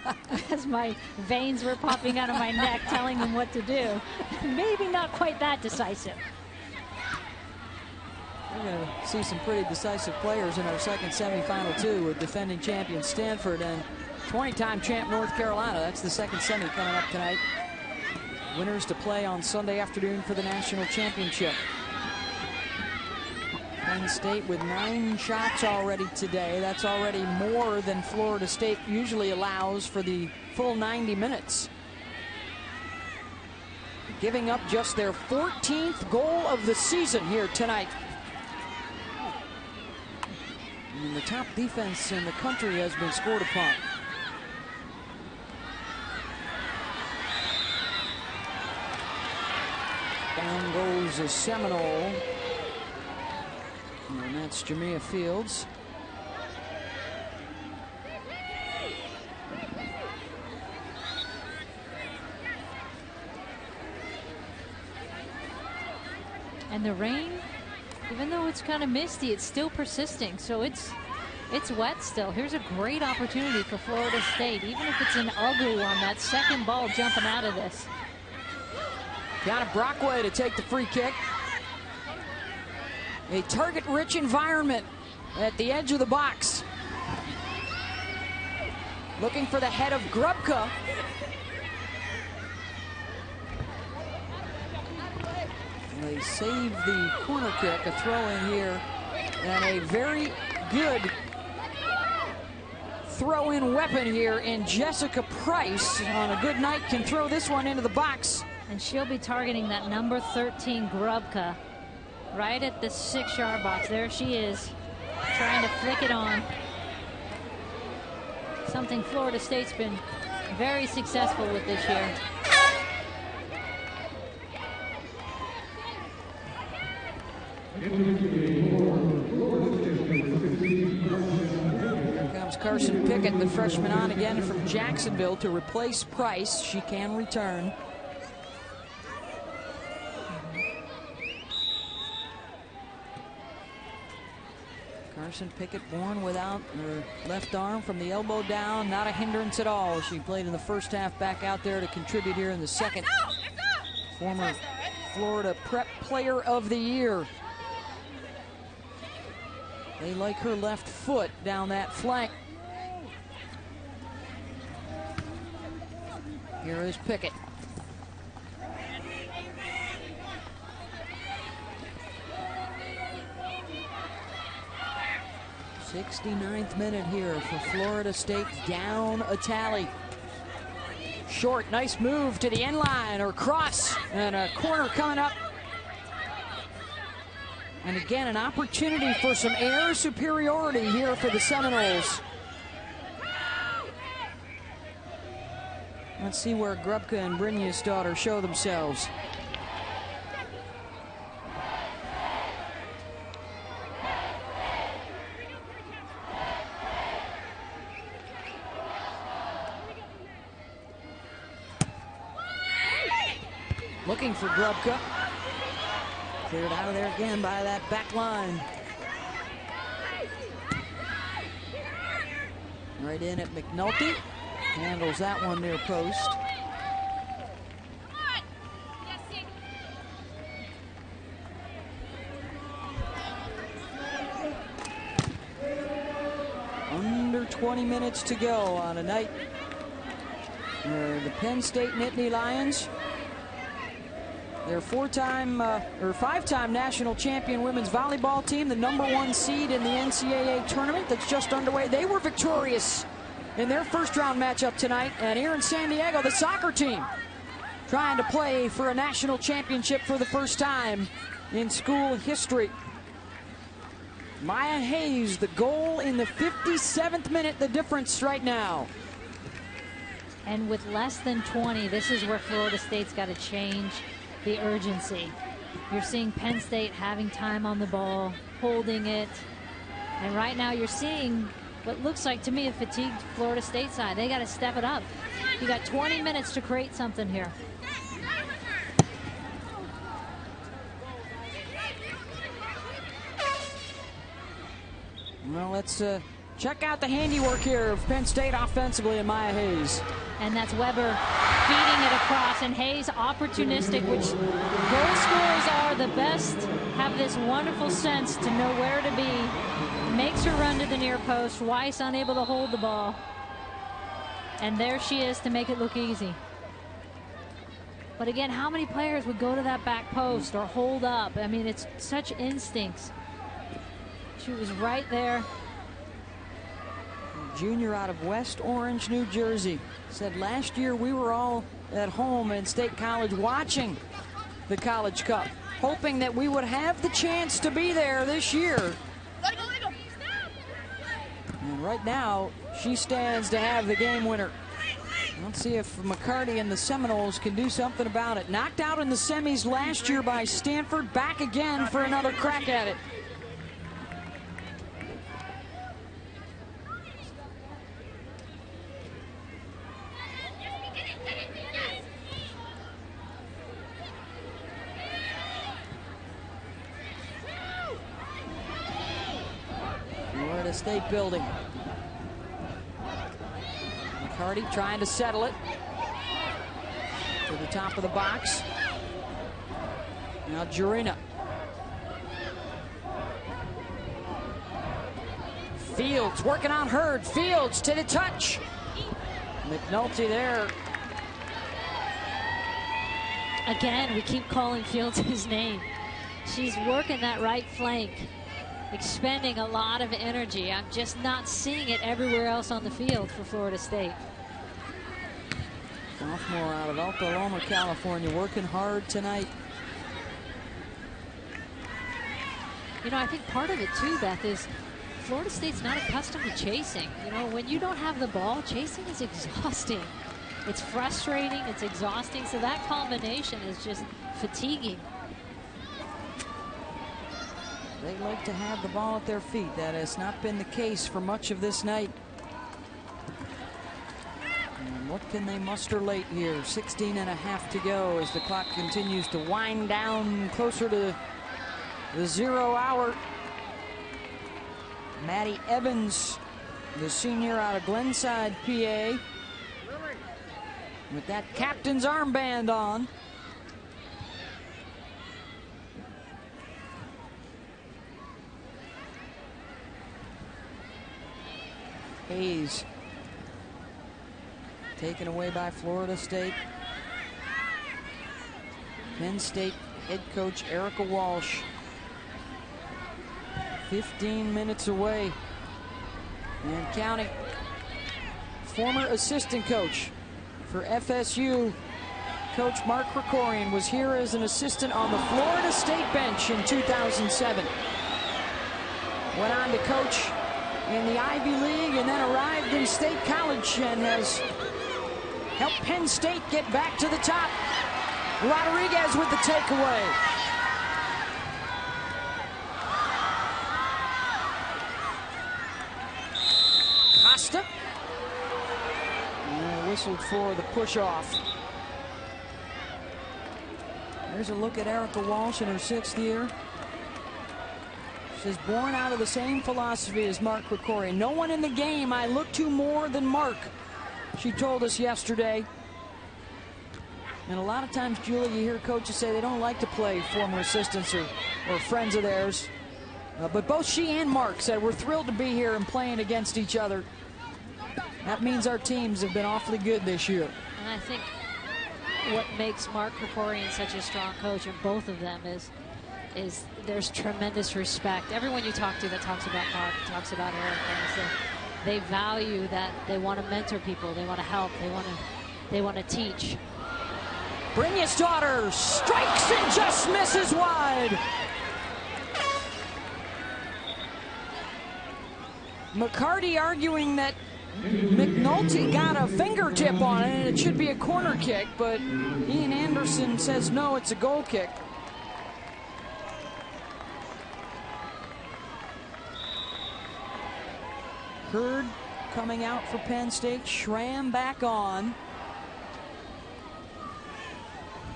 as my veins were popping out of my neck telling them what to do. Maybe not quite that decisive. We're going to see some pretty decisive players in our second semifinal, too, with defending champion Stanford and 20-time champ North Carolina. That's the second semi coming up tonight. Winners to play on Sunday afternoon for the national championship. Penn State with 9 shots already today. That's already more than Florida State usually allows for the full 90 minutes. Giving up just their 14th goal of the season here tonight. And the top defense in the country has been scored upon. Down goes a Seminole. And that's Jamia Fields. And the rain, even though it's kind of misty, it's still persisting. So it's wet still. Here's a great opportunity for Florida State, even if it's an ugly one, that second ball jumping out of this. Got Brockway to take the free kick. A target-rich environment at the edge of the box. Looking for the head of Grubka. They save the corner kick, a throw in here, and a very good throw-in weapon here in Jessica Price. On a good night can throw this one into the box. And she'll be targeting that number 13 Grubka right at the 6-yard box. There she is, trying to flick it on. Something Florida State's been very successful with this year. Here comes Carson Pickett, the freshman, on again from Jacksonville to replace Price. She can return. Carson Pickett born without her left arm from the elbow down. Not a hindrance at all. She played in the first half, back out there to contribute here in the second. Former Florida Prep Player of the Year. They like her left foot down that flank. Here is Pickett. 69th minute here for Florida State, down a tally. Short, nice move to the end line, or cross, and a corner coming up. And again, an opportunity for some air superiority here for the Seminoles. Let's see where Grubka and Brynjarsdottir show themselves. Looking for Grubka. Cleared out of there again by that back line. Right in at McNulty. Handles that one near post. Under 20 minutes to go on a night where the Penn State Nittany Lions, their five-time national champion women's volleyball team, the #1 seed in the NCAA tournament that's just underway. They were victorious in their first-round matchup tonight. And here in San Diego, the soccer team trying to play for a national championship for the first time in school history. Maya Hayes, the goal in the 57th minute, the difference right now. And with less than 20, this is where Florida State's got to change the urgency. You're seeing Penn State having time on the ball, holding it. And right now you're seeing what looks like to me a fatigued Florida State side. They got to step it up. You got 20 minutes to create something here. Well, let's check out the handiwork here of Penn State offensively and Maya Hayes. And that's Weber feeding it across, and Hayes opportunistic, which goal scorers are the best, have this wonderful sense to know where to be. Makes her run to the near post. Wys unable to hold the ball. And there she is to make it look easy. But again, how many players would go to that back post or hold up? I mean, it's such instincts. She was right there. Junior out of West Orange, New Jersey, said last year we were all at home in State College watching the College Cup, hoping that we would have the chance to be there this year. And right now, she stands to have the game winner. Let's see if McCarty and the Seminoles can do something about it. Knocked out in the semis last year by Stanford, back again for another crack at it. Florida State building. McCarty trying to settle it to the top of the box. Now Jurina. Fields working on Hurd. Fields to the touch. McNulty there. Again, we keep calling Fields his name. She's working that right flank, expending a lot of energy. I'm just not seeing it everywhere else on the field for Florida State. Sophomore out of Alta Loma, California, working hard tonight. You know, I think part of it too, Beth, is Florida State's not accustomed to chasing. You know, when you don't have the ball, chasing is exhausting. It's frustrating, it's exhausting, so that combination is just fatiguing. They like to have the ball at their feet. That has not been the case for much of this night. And what can they muster late here? 16 and a half to go as the clock continues to wind down closer to the 0 hour. Maddie Evans, the senior out of Glenside, PA, with that captain's armband on. Hayes taken away by Florida State. Penn State head coach Erica Walsh 15 minutes away and counting. Former assistant coach for FSU, Coach Mark Krikorian, was here as an assistant on the Florida State bench in 2007. Went on to coach in the Ivy League and then arrived in State College and has helped Penn State get back to the top. Rodriguez with the takeaway. Costa. And whistled for the push-off. There's a look at Erica Walsh in her 6th year. She's born out of the same philosophy as Mark Krikorian. No one in the game I look to more than Mark, she told us yesterday. And a lot of times, Julie, you hear coaches say they don't like to play former assistants or friends of theirs. But both she and Mark said we're thrilled to be here and playing against each other. That means our teams have been awfully good this year. And I think what makes Mark Krikorian such a strong coach, and both of them, is there's tremendous respect. Everyone you talk to that talks about Mark, talks about Erica, they value that. They want to mentor people. They want to help. They want to teach. Brynjarsdottir strikes and just misses wide. McCarty arguing that McNulty got a fingertip on it and it should be a corner kick, but Ian Anderson says no, it's a goal kick. Hurd coming out for Penn State. Schramm back on.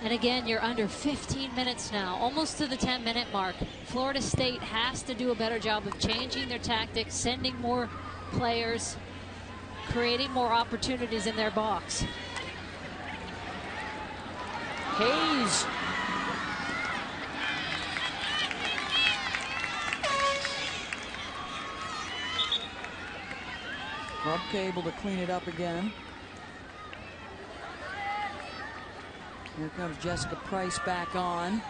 And again, you're under 15 minutes now, almost to the 10-minute mark. Florida State has to do a better job of changing their tactics, sending more players, creating more opportunities in their box. Hayes. Grubka able to clean it up again. Here comes Jessica Price back on,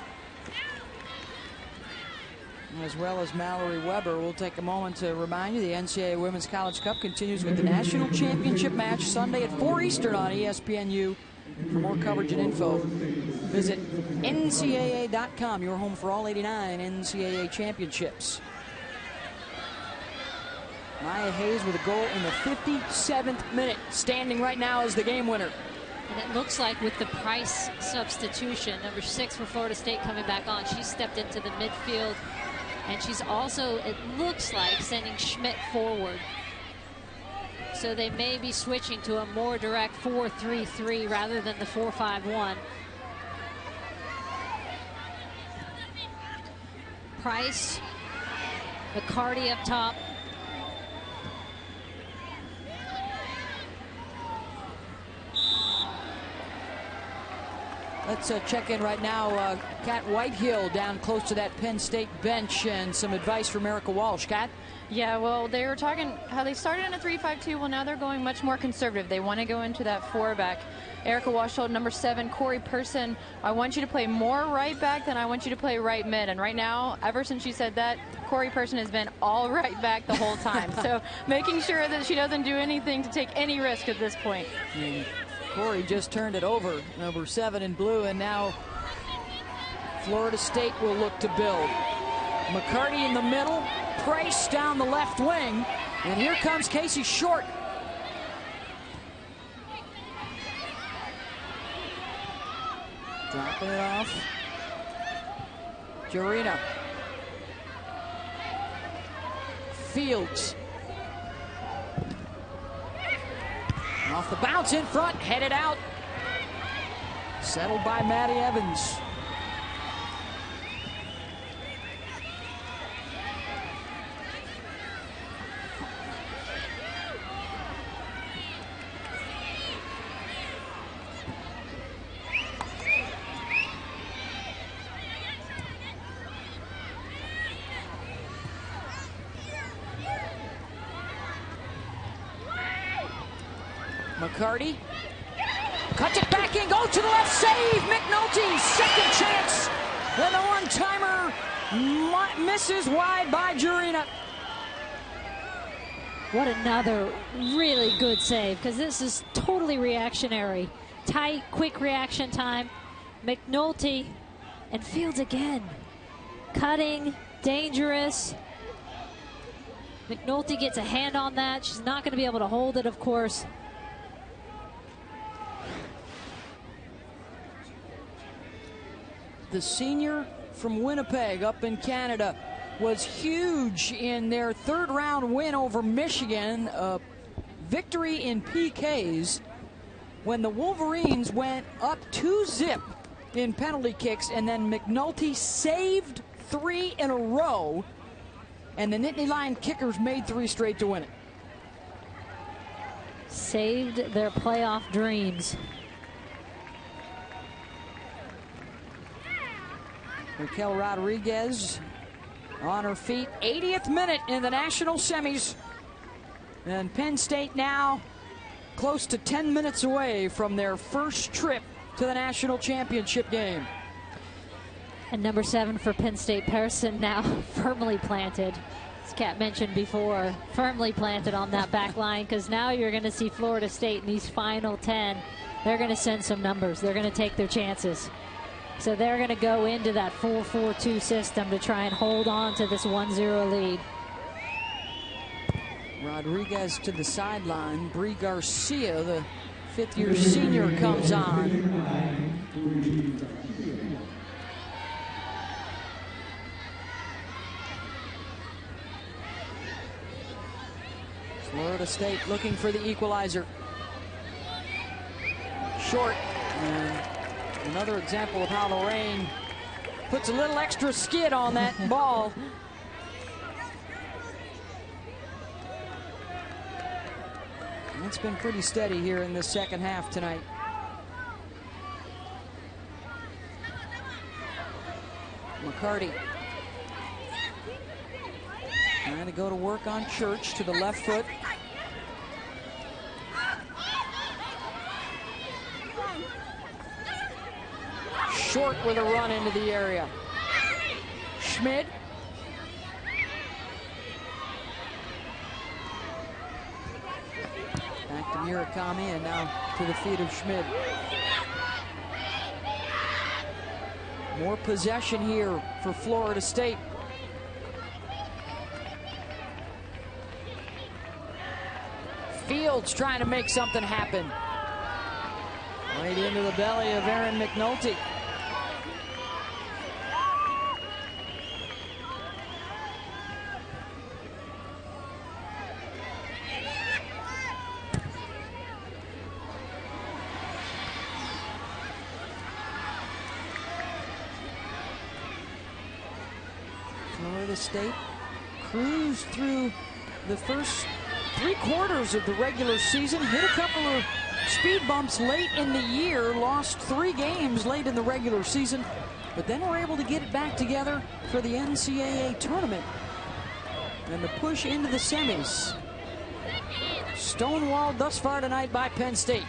as well as Mallory Weber. We'll take a moment to remind you the NCAA Women's College Cup continues with the National Championship match Sunday at 4 Eastern on ESPNU. For more coverage and info, visit NCAA.com, your home for all 89 NCAA championships. Maya Hayes with a goal in the 57th minute, standing right now as the game winner. And it looks like with the Price substitution, number 6 for Florida State coming back on, she stepped into the midfield. And she's also, it looks like, sending Schmidt forward. So they may be switching to a more direct 4-3-3 rather than the 4-5-1. Price, McCarty up top. Let's check in right now. Kat Whitehill down close to that Penn State bench, and some advice from Erica Walsh. Kat? Yeah, well, they were talking how they started in a 3-5-2. Well, now they're going much more conservative. They want to go into that 4-back. Erica Walsh told number 7, Corey Person, I want you to play more right back than I want you to play right mid. And right now, ever since she said that, Corey Person has been all right back the whole time. So making sure that she doesn't do anything to take any risk at this point. Corey just turned it over, number 7 in blue, and now Florida State will look to build. McCarty in the middle, Price down the left wing, and here comes Casey Short. Dropping it off. Jarina. Fields. Off the bounce in front, headed out. Settled by Maddie Evans. McCarty cuts it back in, goes to the left, save, McNulty, second chance, and the one-timer misses wide by Jarina. What another really good save, because this is totally reactionary. Tight, quick reaction time. McNulty and Fields again. Cutting, dangerous. McNulty gets a hand on that. She's not going to be able to hold it, of course. The senior from Winnipeg up in Canada was huge in their third-round win over Michigan, a victory in PKs, when the Wolverines went up 2-0 in penalty kicks, and then McNulty saved 3 in a row, and the Nittany Lion kickers made 3 straight to win it. Saved their playoff dreams. Raquel Rodriguez on her feet. 80th minute in the national semis. And Penn State now close to 10 minutes away from their first trip to the national championship game. And number 7 for Penn State, Person, now firmly planted. As Kat mentioned before, firmly planted on that back line, because now you're going to see Florida State in these final 10. They're going to send some numbers. They're going to take their chances. So they're going to go into that 4-4-2 system to try and hold on to this 1-0 lead. Rodriguez to the sideline. Bree Garcia, the 5th-year senior, comes on. Florida State looking for the equalizer. Short. And another example of how Lorraine puts a little extra skid on that ball. It's been pretty steady here in the second half tonight. McCarty trying to go to work on Church to the left foot. Short with a run into the area. Schmid. Back to Murakami, and now to the feet of Schmid. More possession here for Florida State. Fields trying to make something happen. Right into the belly of Erin McNulty. Florida State cruised through the first 3 quarters of the regular season, hit a couple of speed bumps late in the year, lost 3 games late in the regular season, but then were able to get it back together for the NCAA tournament and the push into the semis. Stonewalled thus far tonight by Penn State.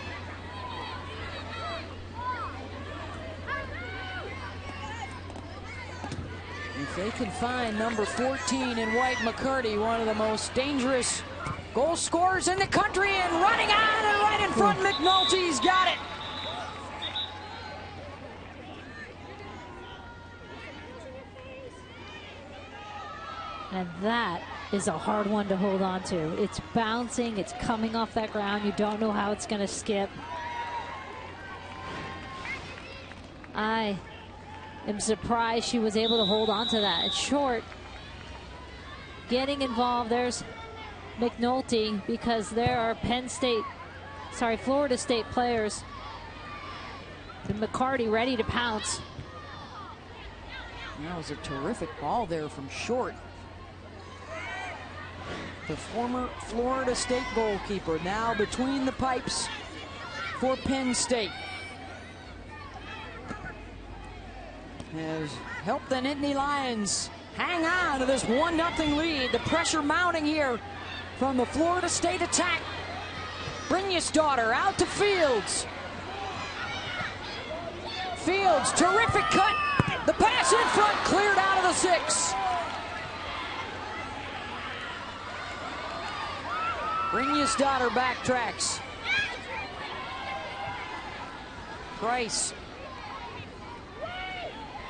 If they can find number 14 in White McCarty, one of the most dangerous goal scorers in the country, and running on and right in front, McNulty's got it. And that is a hard one to hold on to. It's bouncing, it's coming off that ground. You don't know how it's going to skip. I am surprised she was able to hold on to that. It's short. Getting involved, there's McNulty, because there are Florida State players. And McCarty ready to pounce. That was a terrific ball there from short. The former Florida State goalkeeper now between the pipes for Penn State. Has helped the Nittany Lions hang on to this 1-0 lead. The pressure mounting here from the Florida State attack. Brynjarsdottir out to Fields. Fields, terrific cut. The pass in front, cleared out of the 6. Brynjarsdottir backtracks. Price.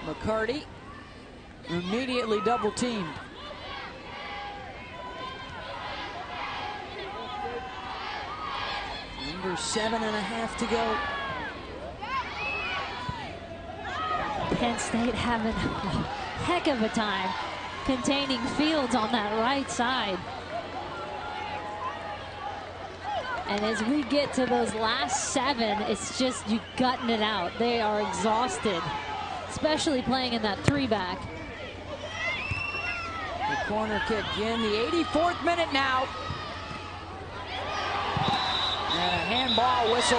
McCarty immediately double teamed. Under 7.5 to go. Penn State having a heck of a time containing Fields on that right side. And as we get to those last 7, it's just you gutting it out. They are exhausted, especially playing in that 3-back. The corner kick in the 84th minute now. And a handball whistle.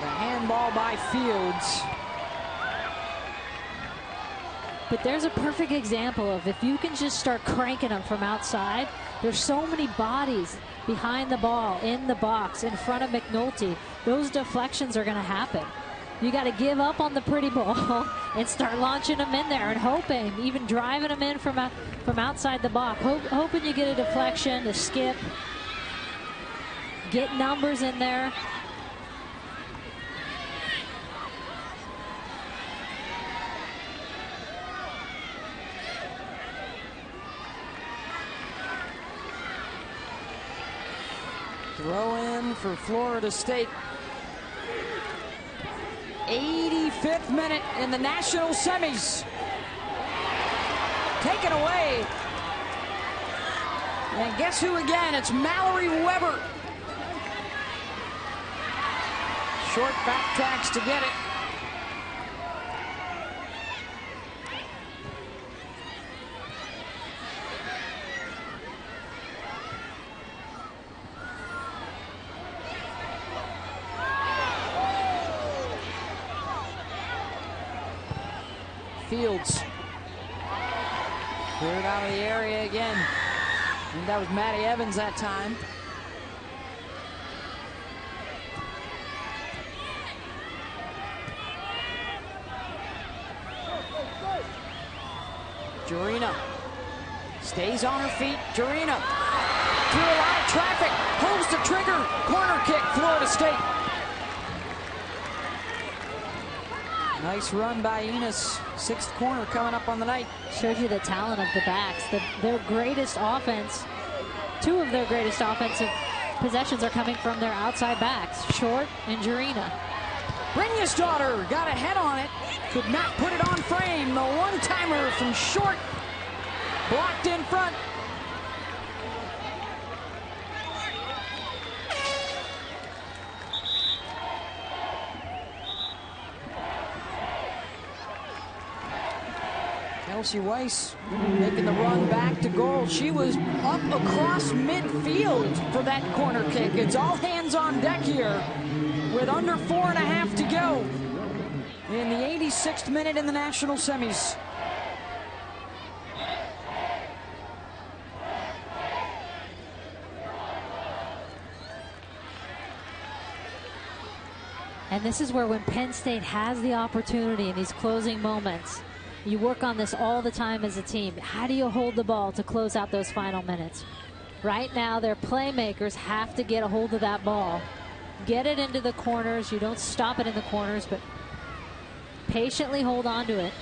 The handball by Fields. But there's a perfect example of if you can just start cranking them from outside. There's so many bodies behind the ball, in the box, in front of McNulty. Those deflections are going to happen. You got to give up on the pretty ball and start launching them in there and hoping, even driving them in from outside the box. Hoping you get a deflection, a skip, get numbers in there. Throw in for Florida State. 85th minute in the national semis. Taken away. And guess who again? It's Mallory Weber. Short backtracks to get it. Fields cleared out of the area again. And that was Maddie Evans that time. Jarina stays on her feet. Jarina through a lot of traffic, pulls the trigger. Corner kick, Florida State. Nice run by Enos. 6th corner coming up on the night. Shows you the talent of the backs. Their greatest offense two of their greatest offensive possessions are coming from their outside backs, Short and Jarina. Brynjarsdottir got a head on it, could not put it on frame. The one-timer from Short, blocked in front. Kelsey Wys making the run back to goal. She was up across midfield for that corner kick. It's all hands on deck here with under 4.5 to go in the 86th minute in the national semis. And this is where when Penn State has the opportunity in these closing moments, you work on this all the time as a team. How do you hold the ball to close out those final minutes? Right now, their playmakers have to get a hold of that ball. Get it into the corners. You don't stop it in the corners, but patiently hold on to it.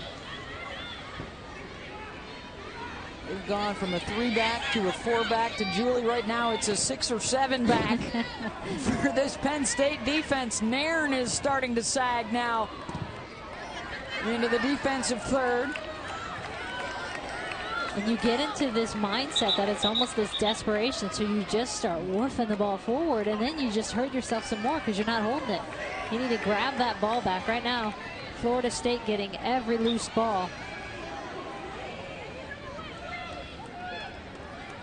They've gone from a 3-back to a 4-back to Julie. Right now, it's a 6 or 7-back for this Penn State defense. Nairn is starting to sag now into the defensive third. And you get into this mindset that it's almost this desperation, so you just start woofing the ball forward, and then you just hurt yourself some more because you're not holding it. You need to grab that ball back. Right now, Florida State getting every loose ball.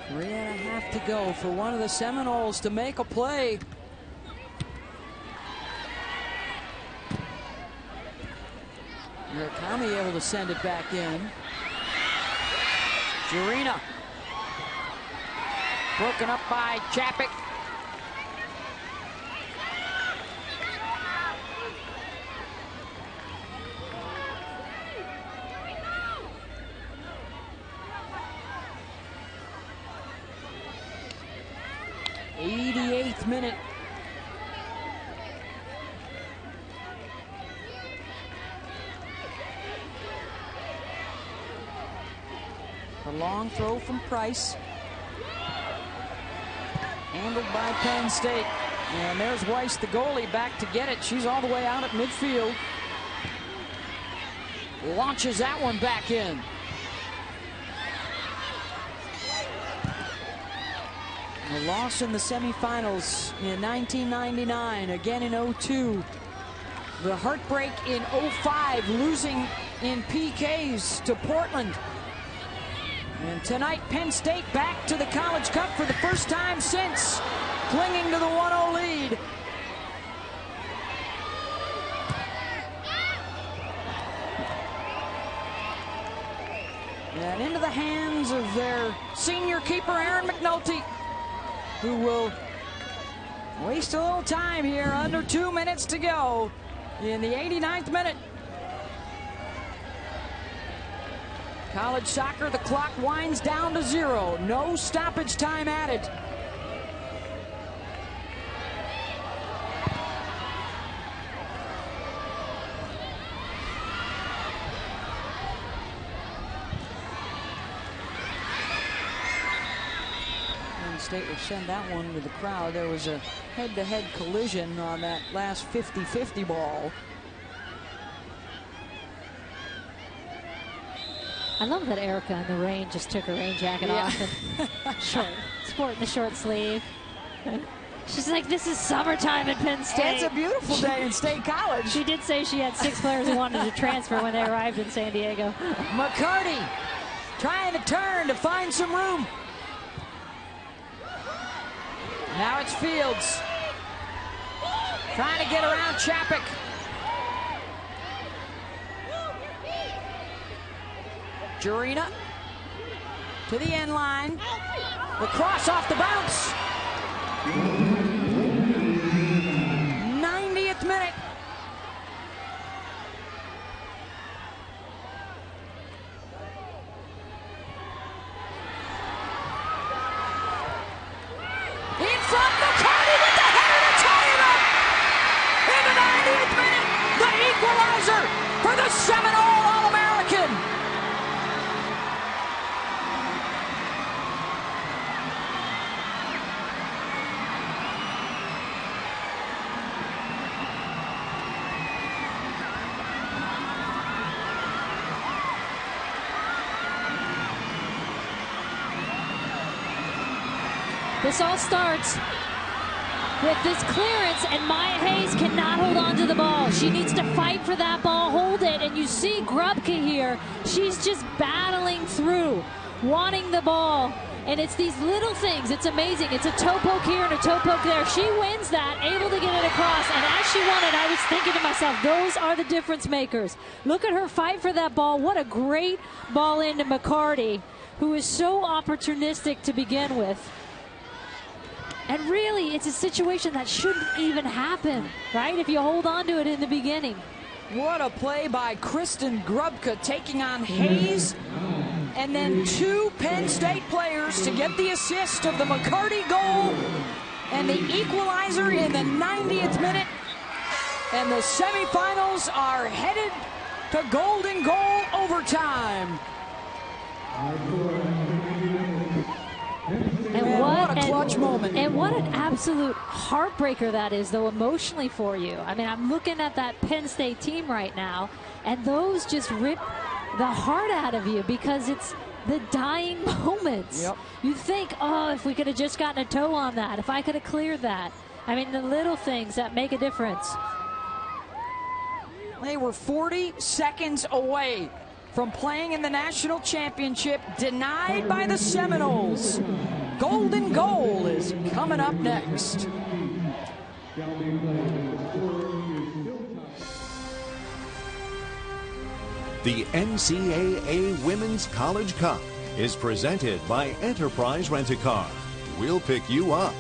3.5 to go for one of the Seminoles to make a play. Murakami able to send it back in. Jarina. Broken up by Chapik. Minute. A long throw from Price. Handled by Penn State. And there's Wys, the goalie, back to get it. She's all the way out at midfield. Launches that one back in. A loss in the semifinals in 1999, again in 02. The heartbreak in 05, losing in PKs to Portland. And tonight, Penn State back to the College Cup for the first time since, clinging to the 1-0 lead. And into the hands of their senior keeper, Aaron McNulty, who will waste a little time here. Under 2 minutes to go in the 89th minute. College soccer, the clock winds down to 0. No stoppage time added. State will send that one to the crowd. There was a head-to-head collision on that last 50-50 ball. I love that Erica in the rain just took her rain jacket off and sporting the short sleeve. She's like, this is summertime at Penn State. It's a beautiful day in State College. She did say she had 6 players who wanted to transfer when they arrived in San Diego. McCarty trying to turn to find some room. Now it's Fields trying to get around Chapik. Jarina to the end line. The cross off the bounce. 90th minute. In front, McCarty with the header to tie it up. In the 90th minute, the equalizer for the Seminole All-American. This all starts with this clearance, and Maya Hayes cannot hold on to the ball. She needs to fight for that ball, hold it, and you see Grubka here. She's just battling through, wanting the ball, and it's these little things. It's amazing. It's a toe poke here and a toe poke there. She wins that, able to get it across, and as she won it, I was thinking to myself, those are the difference makers. Look at her fight for that ball. What a great ball into McCarty, who is so opportunistic to begin with. And really, it's a situation that shouldn't even happen, right? If you hold on to it in the beginning. What a play by Kristin Grubka taking on Hayes. And then 2 Penn State players to get the assist of the McCarty goal. And the equalizer in the 90th minute. And the semifinals are headed to golden goal overtime. And what a clutch moment. And what an absolute heartbreaker that is, though, emotionally for you. I mean, I'm looking at that Penn State team right now, and those just rip the heart out of you because it's the dying moments. Yep. You think, oh, if we could have just gotten a toe on that, if I could have cleared that. I mean, the little things that make a difference. They were 40 seconds away from playing in the national championship, denied by the Seminoles. Golden goal is coming up next. The NCAA Women's College Cup is presented by Enterprise Rent-A-Car. We'll pick you up.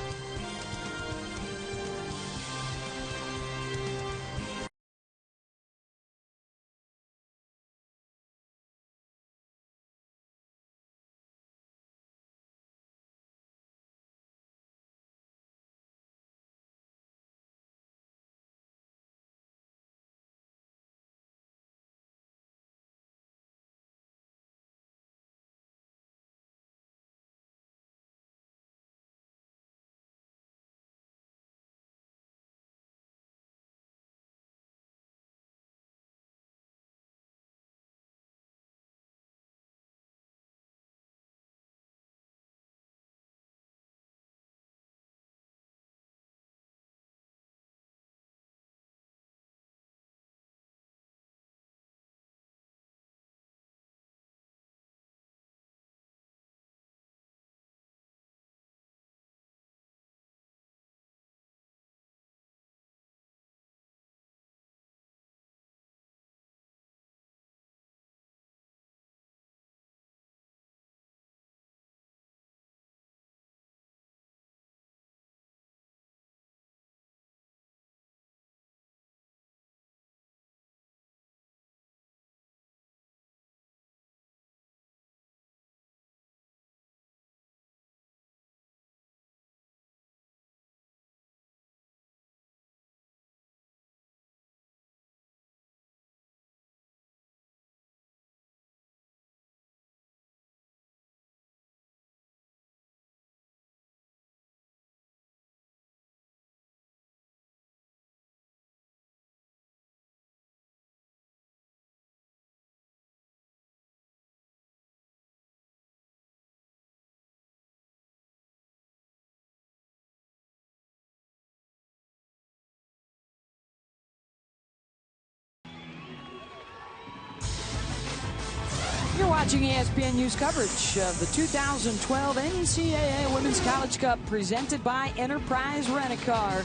You're watching ESPN News coverage of the 2012 NCAA Women's College Cup presented by Enterprise Rent-A-Car.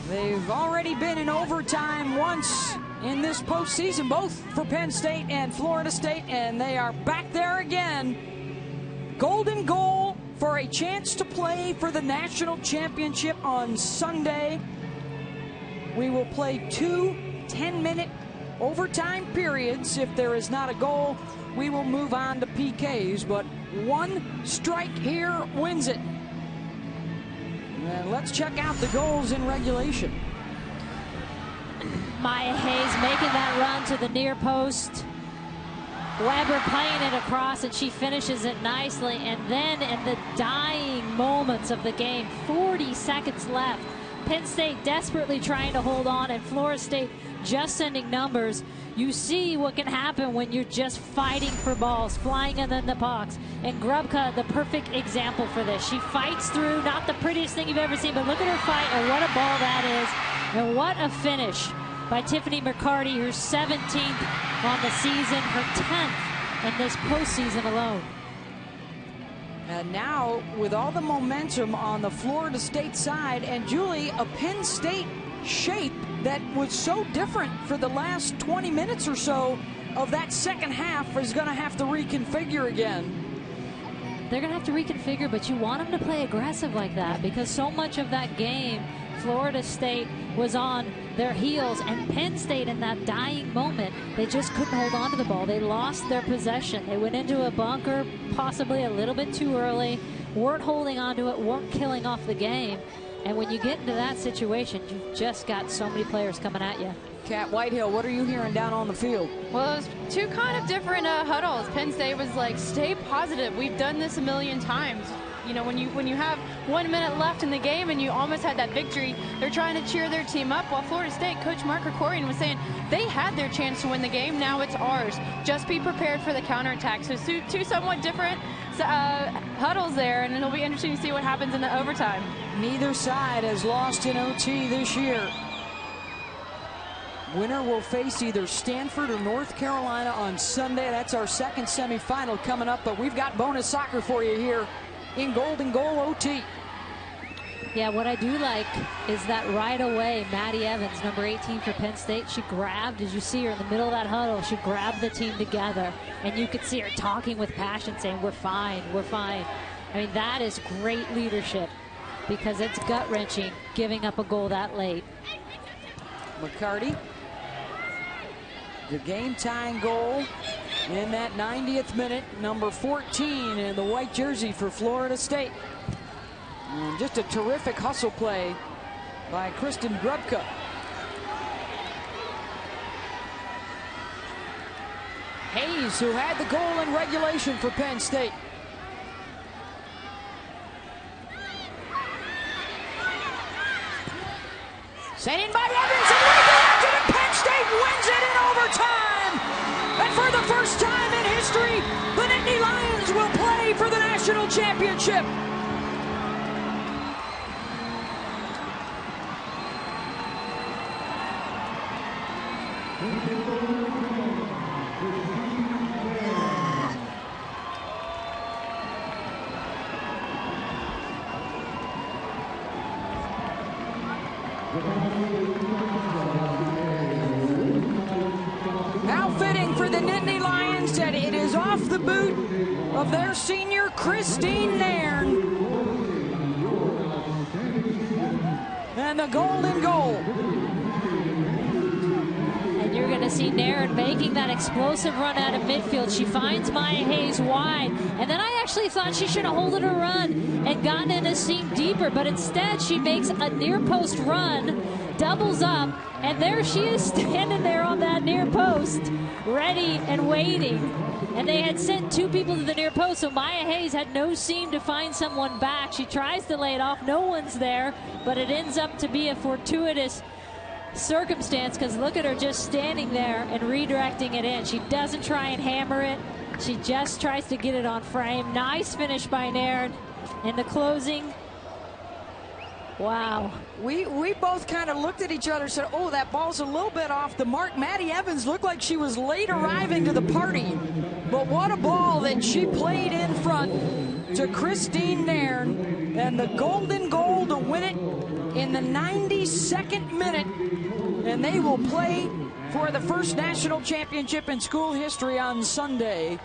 They've already been in overtime once in this postseason, both for Penn State and Florida State, and they are back there again. Golden goal for a chance to play for the national championship on Sunday. We will play 2 10-minute overtime periods. If there is not a goal, we will move on to PKs, but one strike here wins it. And let's check out the goals in regulation. Maya Hayes making that run to the near post. Weber playing it across, and she finishes it nicely. And then in the dying moments of the game, 40 seconds left, Penn State desperately trying to hold on, and Florida State just sending numbers. You see what can happen when you're just fighting for balls, flying in the pucks. And Grubka, the perfect example for this. She fights through, not the prettiest thing you've ever seen, but look at her fight, and what a ball that is. And what a finish by Tiffany McCarty, her 17th on the season, her 10th in this postseason alone. And now, with all the momentum on the Florida State side, and Julie, a Penn State shape that was so different for the last 20 minutes or so of that second half is going to have to reconfigure again. They're going to have to reconfigure, but you want them to play aggressive like that because so much of that game, Florida State was on their heels, and Penn State in that dying moment, they just couldn't hold on to the ball. They lost their possession. They went into a bunker possibly a little bit too early, weren't holding on to it, weren't killing off the game. And when you get into that situation, you've just got so many players coming at you. Kat Whitehill, what are you hearing down on the field? Well, it was two kind of different huddles. Penn State was like, stay positive. We've done this a million times. You know, when you have 1 minute left in the game and you almost had that victory, they're trying to cheer their team up. While Florida State coach Mark Krikorian was saying they had their chance to win the game. Now it's ours. Just be prepared for the counterattack. So two somewhat different huddles there, and it'll be interesting to see what happens in the overtime. Neither side has lost in OT this year. Winner will face either Stanford or North Carolina on Sunday. That's our second semifinal coming up, but we've got bonus soccer for you here in Golden Goal OT. Yeah, what I do like is that right away, Maddie Evans, number 18 for Penn State, she grabbed, did you see her in the middle of that huddle? She grabbed the team together, and you could see her talking with passion, saying, we're fine, we're fine. I mean, that is great leadership because it's gut-wrenching giving up a goal that late. McCarty, the game-tying goal in that 90th minute, number 14 in the white jersey for Florida State. And just a terrific hustle play by Kristin Grubka. Hayes, who had the goal in regulation for Penn State. Sent in by Evans, and redirected, and Penn State wins it in overtime. And for the first time in history, the Nittany Lions will play for the national championship. How fitting for the Nittany Lions that it is off the boot of their senior Christine Nairn. And the golden goal. And you're going to see Nairn making that explosive run out of midfield. She finds Maya Hayes wide. And then I actually thought she should have holded her run and gotten in a seam deeper. But instead, she makes a near post run, doubles up, and there she is standing there on that near post, ready and waiting. And they had sent two people to the near post, so Maya Hayes had no seam to find someone back. She tries to lay it off. No one's there, but it ends up to be a fortuitous circumstance because look at her just standing there and redirecting it in. She doesn't try and hammer it. She just tries to get it on frame. Nice finish by Nairn in the closing. Wow. We both kind of looked at each other and said, oh, that ball's a little bit off the mark. Maddie Evans looked like she was late arriving to the party. But what a ball that she played in front to Christine Nairn. And the golden goal to win it in the 92nd minute. And they will play for the first national championship in school history on Sunday.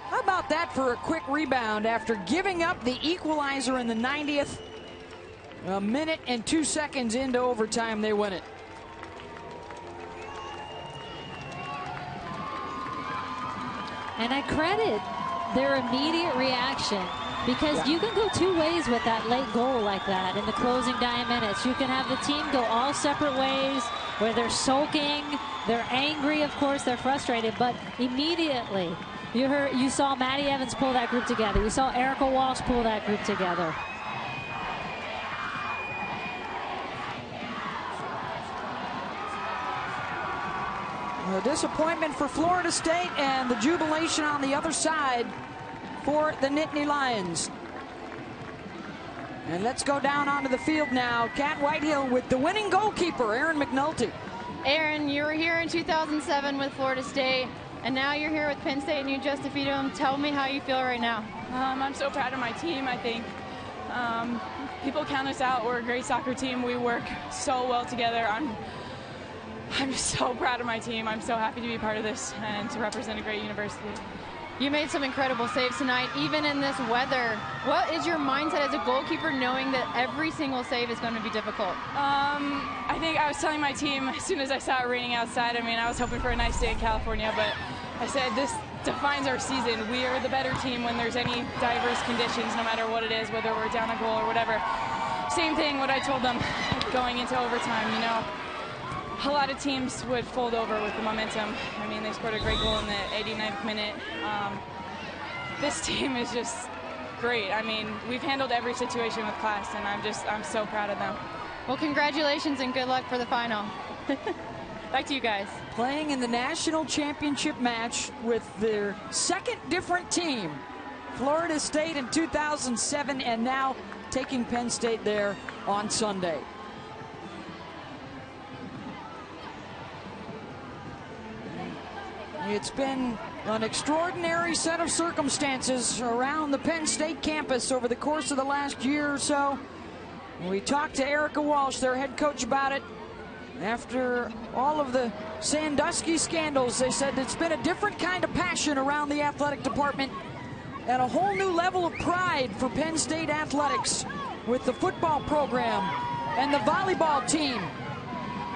How about that for a quick rebound after giving up the equalizer in the 90th? A minute and 2 seconds into overtime, they win it. And I credit their immediate reaction because you can go two ways with that late goal like that in the closing 9 minutes. You can have the team go all separate ways where they're sulking, they're angry, of course, they're frustrated, but immediately you saw Maddie Evans pull that group together. You saw Erica Walsh pull that group together. A disappointment for Florida State, and the jubilation on the other side for the Nittany Lions. And let's go down onto the field now. Cat Whitehill with the winning goalkeeper, Aaron McNulty. Aaron, you were here in 2007 with Florida State, and now you're here with Penn State and you just defeated them. Tell me how you feel right now. I'm so proud of my team. I think people count us out. We're a great soccer team. We work so well together. I'm so proud of my team. I'm so happy to be part of this and to represent a great university. You made some incredible saves tonight, even in this weather. What is your mindset as a goalkeeper, knowing that every single save is going to be difficult? I think I was telling my team as soon as I saw it raining outside, I mean, I was hoping for a nice day in California, but I said this defines our season. We are the better team when there's any diverse conditions, no matter what it is, whether we're down a goal or whatever. Same thing, what I told them going into overtime, you know. A lot of teams would fold over with the momentum. I mean, they scored a great goal in the 89th minute. This team is just great. I mean, we've handled every situation with class, and I'm so proud of them. Well, congratulations and good luck for the final. Back to you guys. Playing in the national championship match with their second different team, Florida State in 2007, and now taking Penn State there on Sunday. It's been an extraordinary set of circumstances around the Penn State campus over the course of the last year or so. We talked to Erica Walsh, their head coach, about it. After all of the Sandusky scandals, they said it's been a different kind of passion around the athletic department and a whole new level of pride for Penn State athletics with the football program and the volleyball team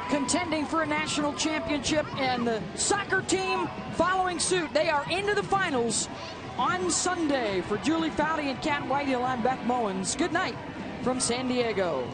contending for a national championship, and the soccer team following suit. They are into the finals on Sunday. For Julie Foudy and Cat Whitehill, I'm Beth Mowens. Good night from San Diego.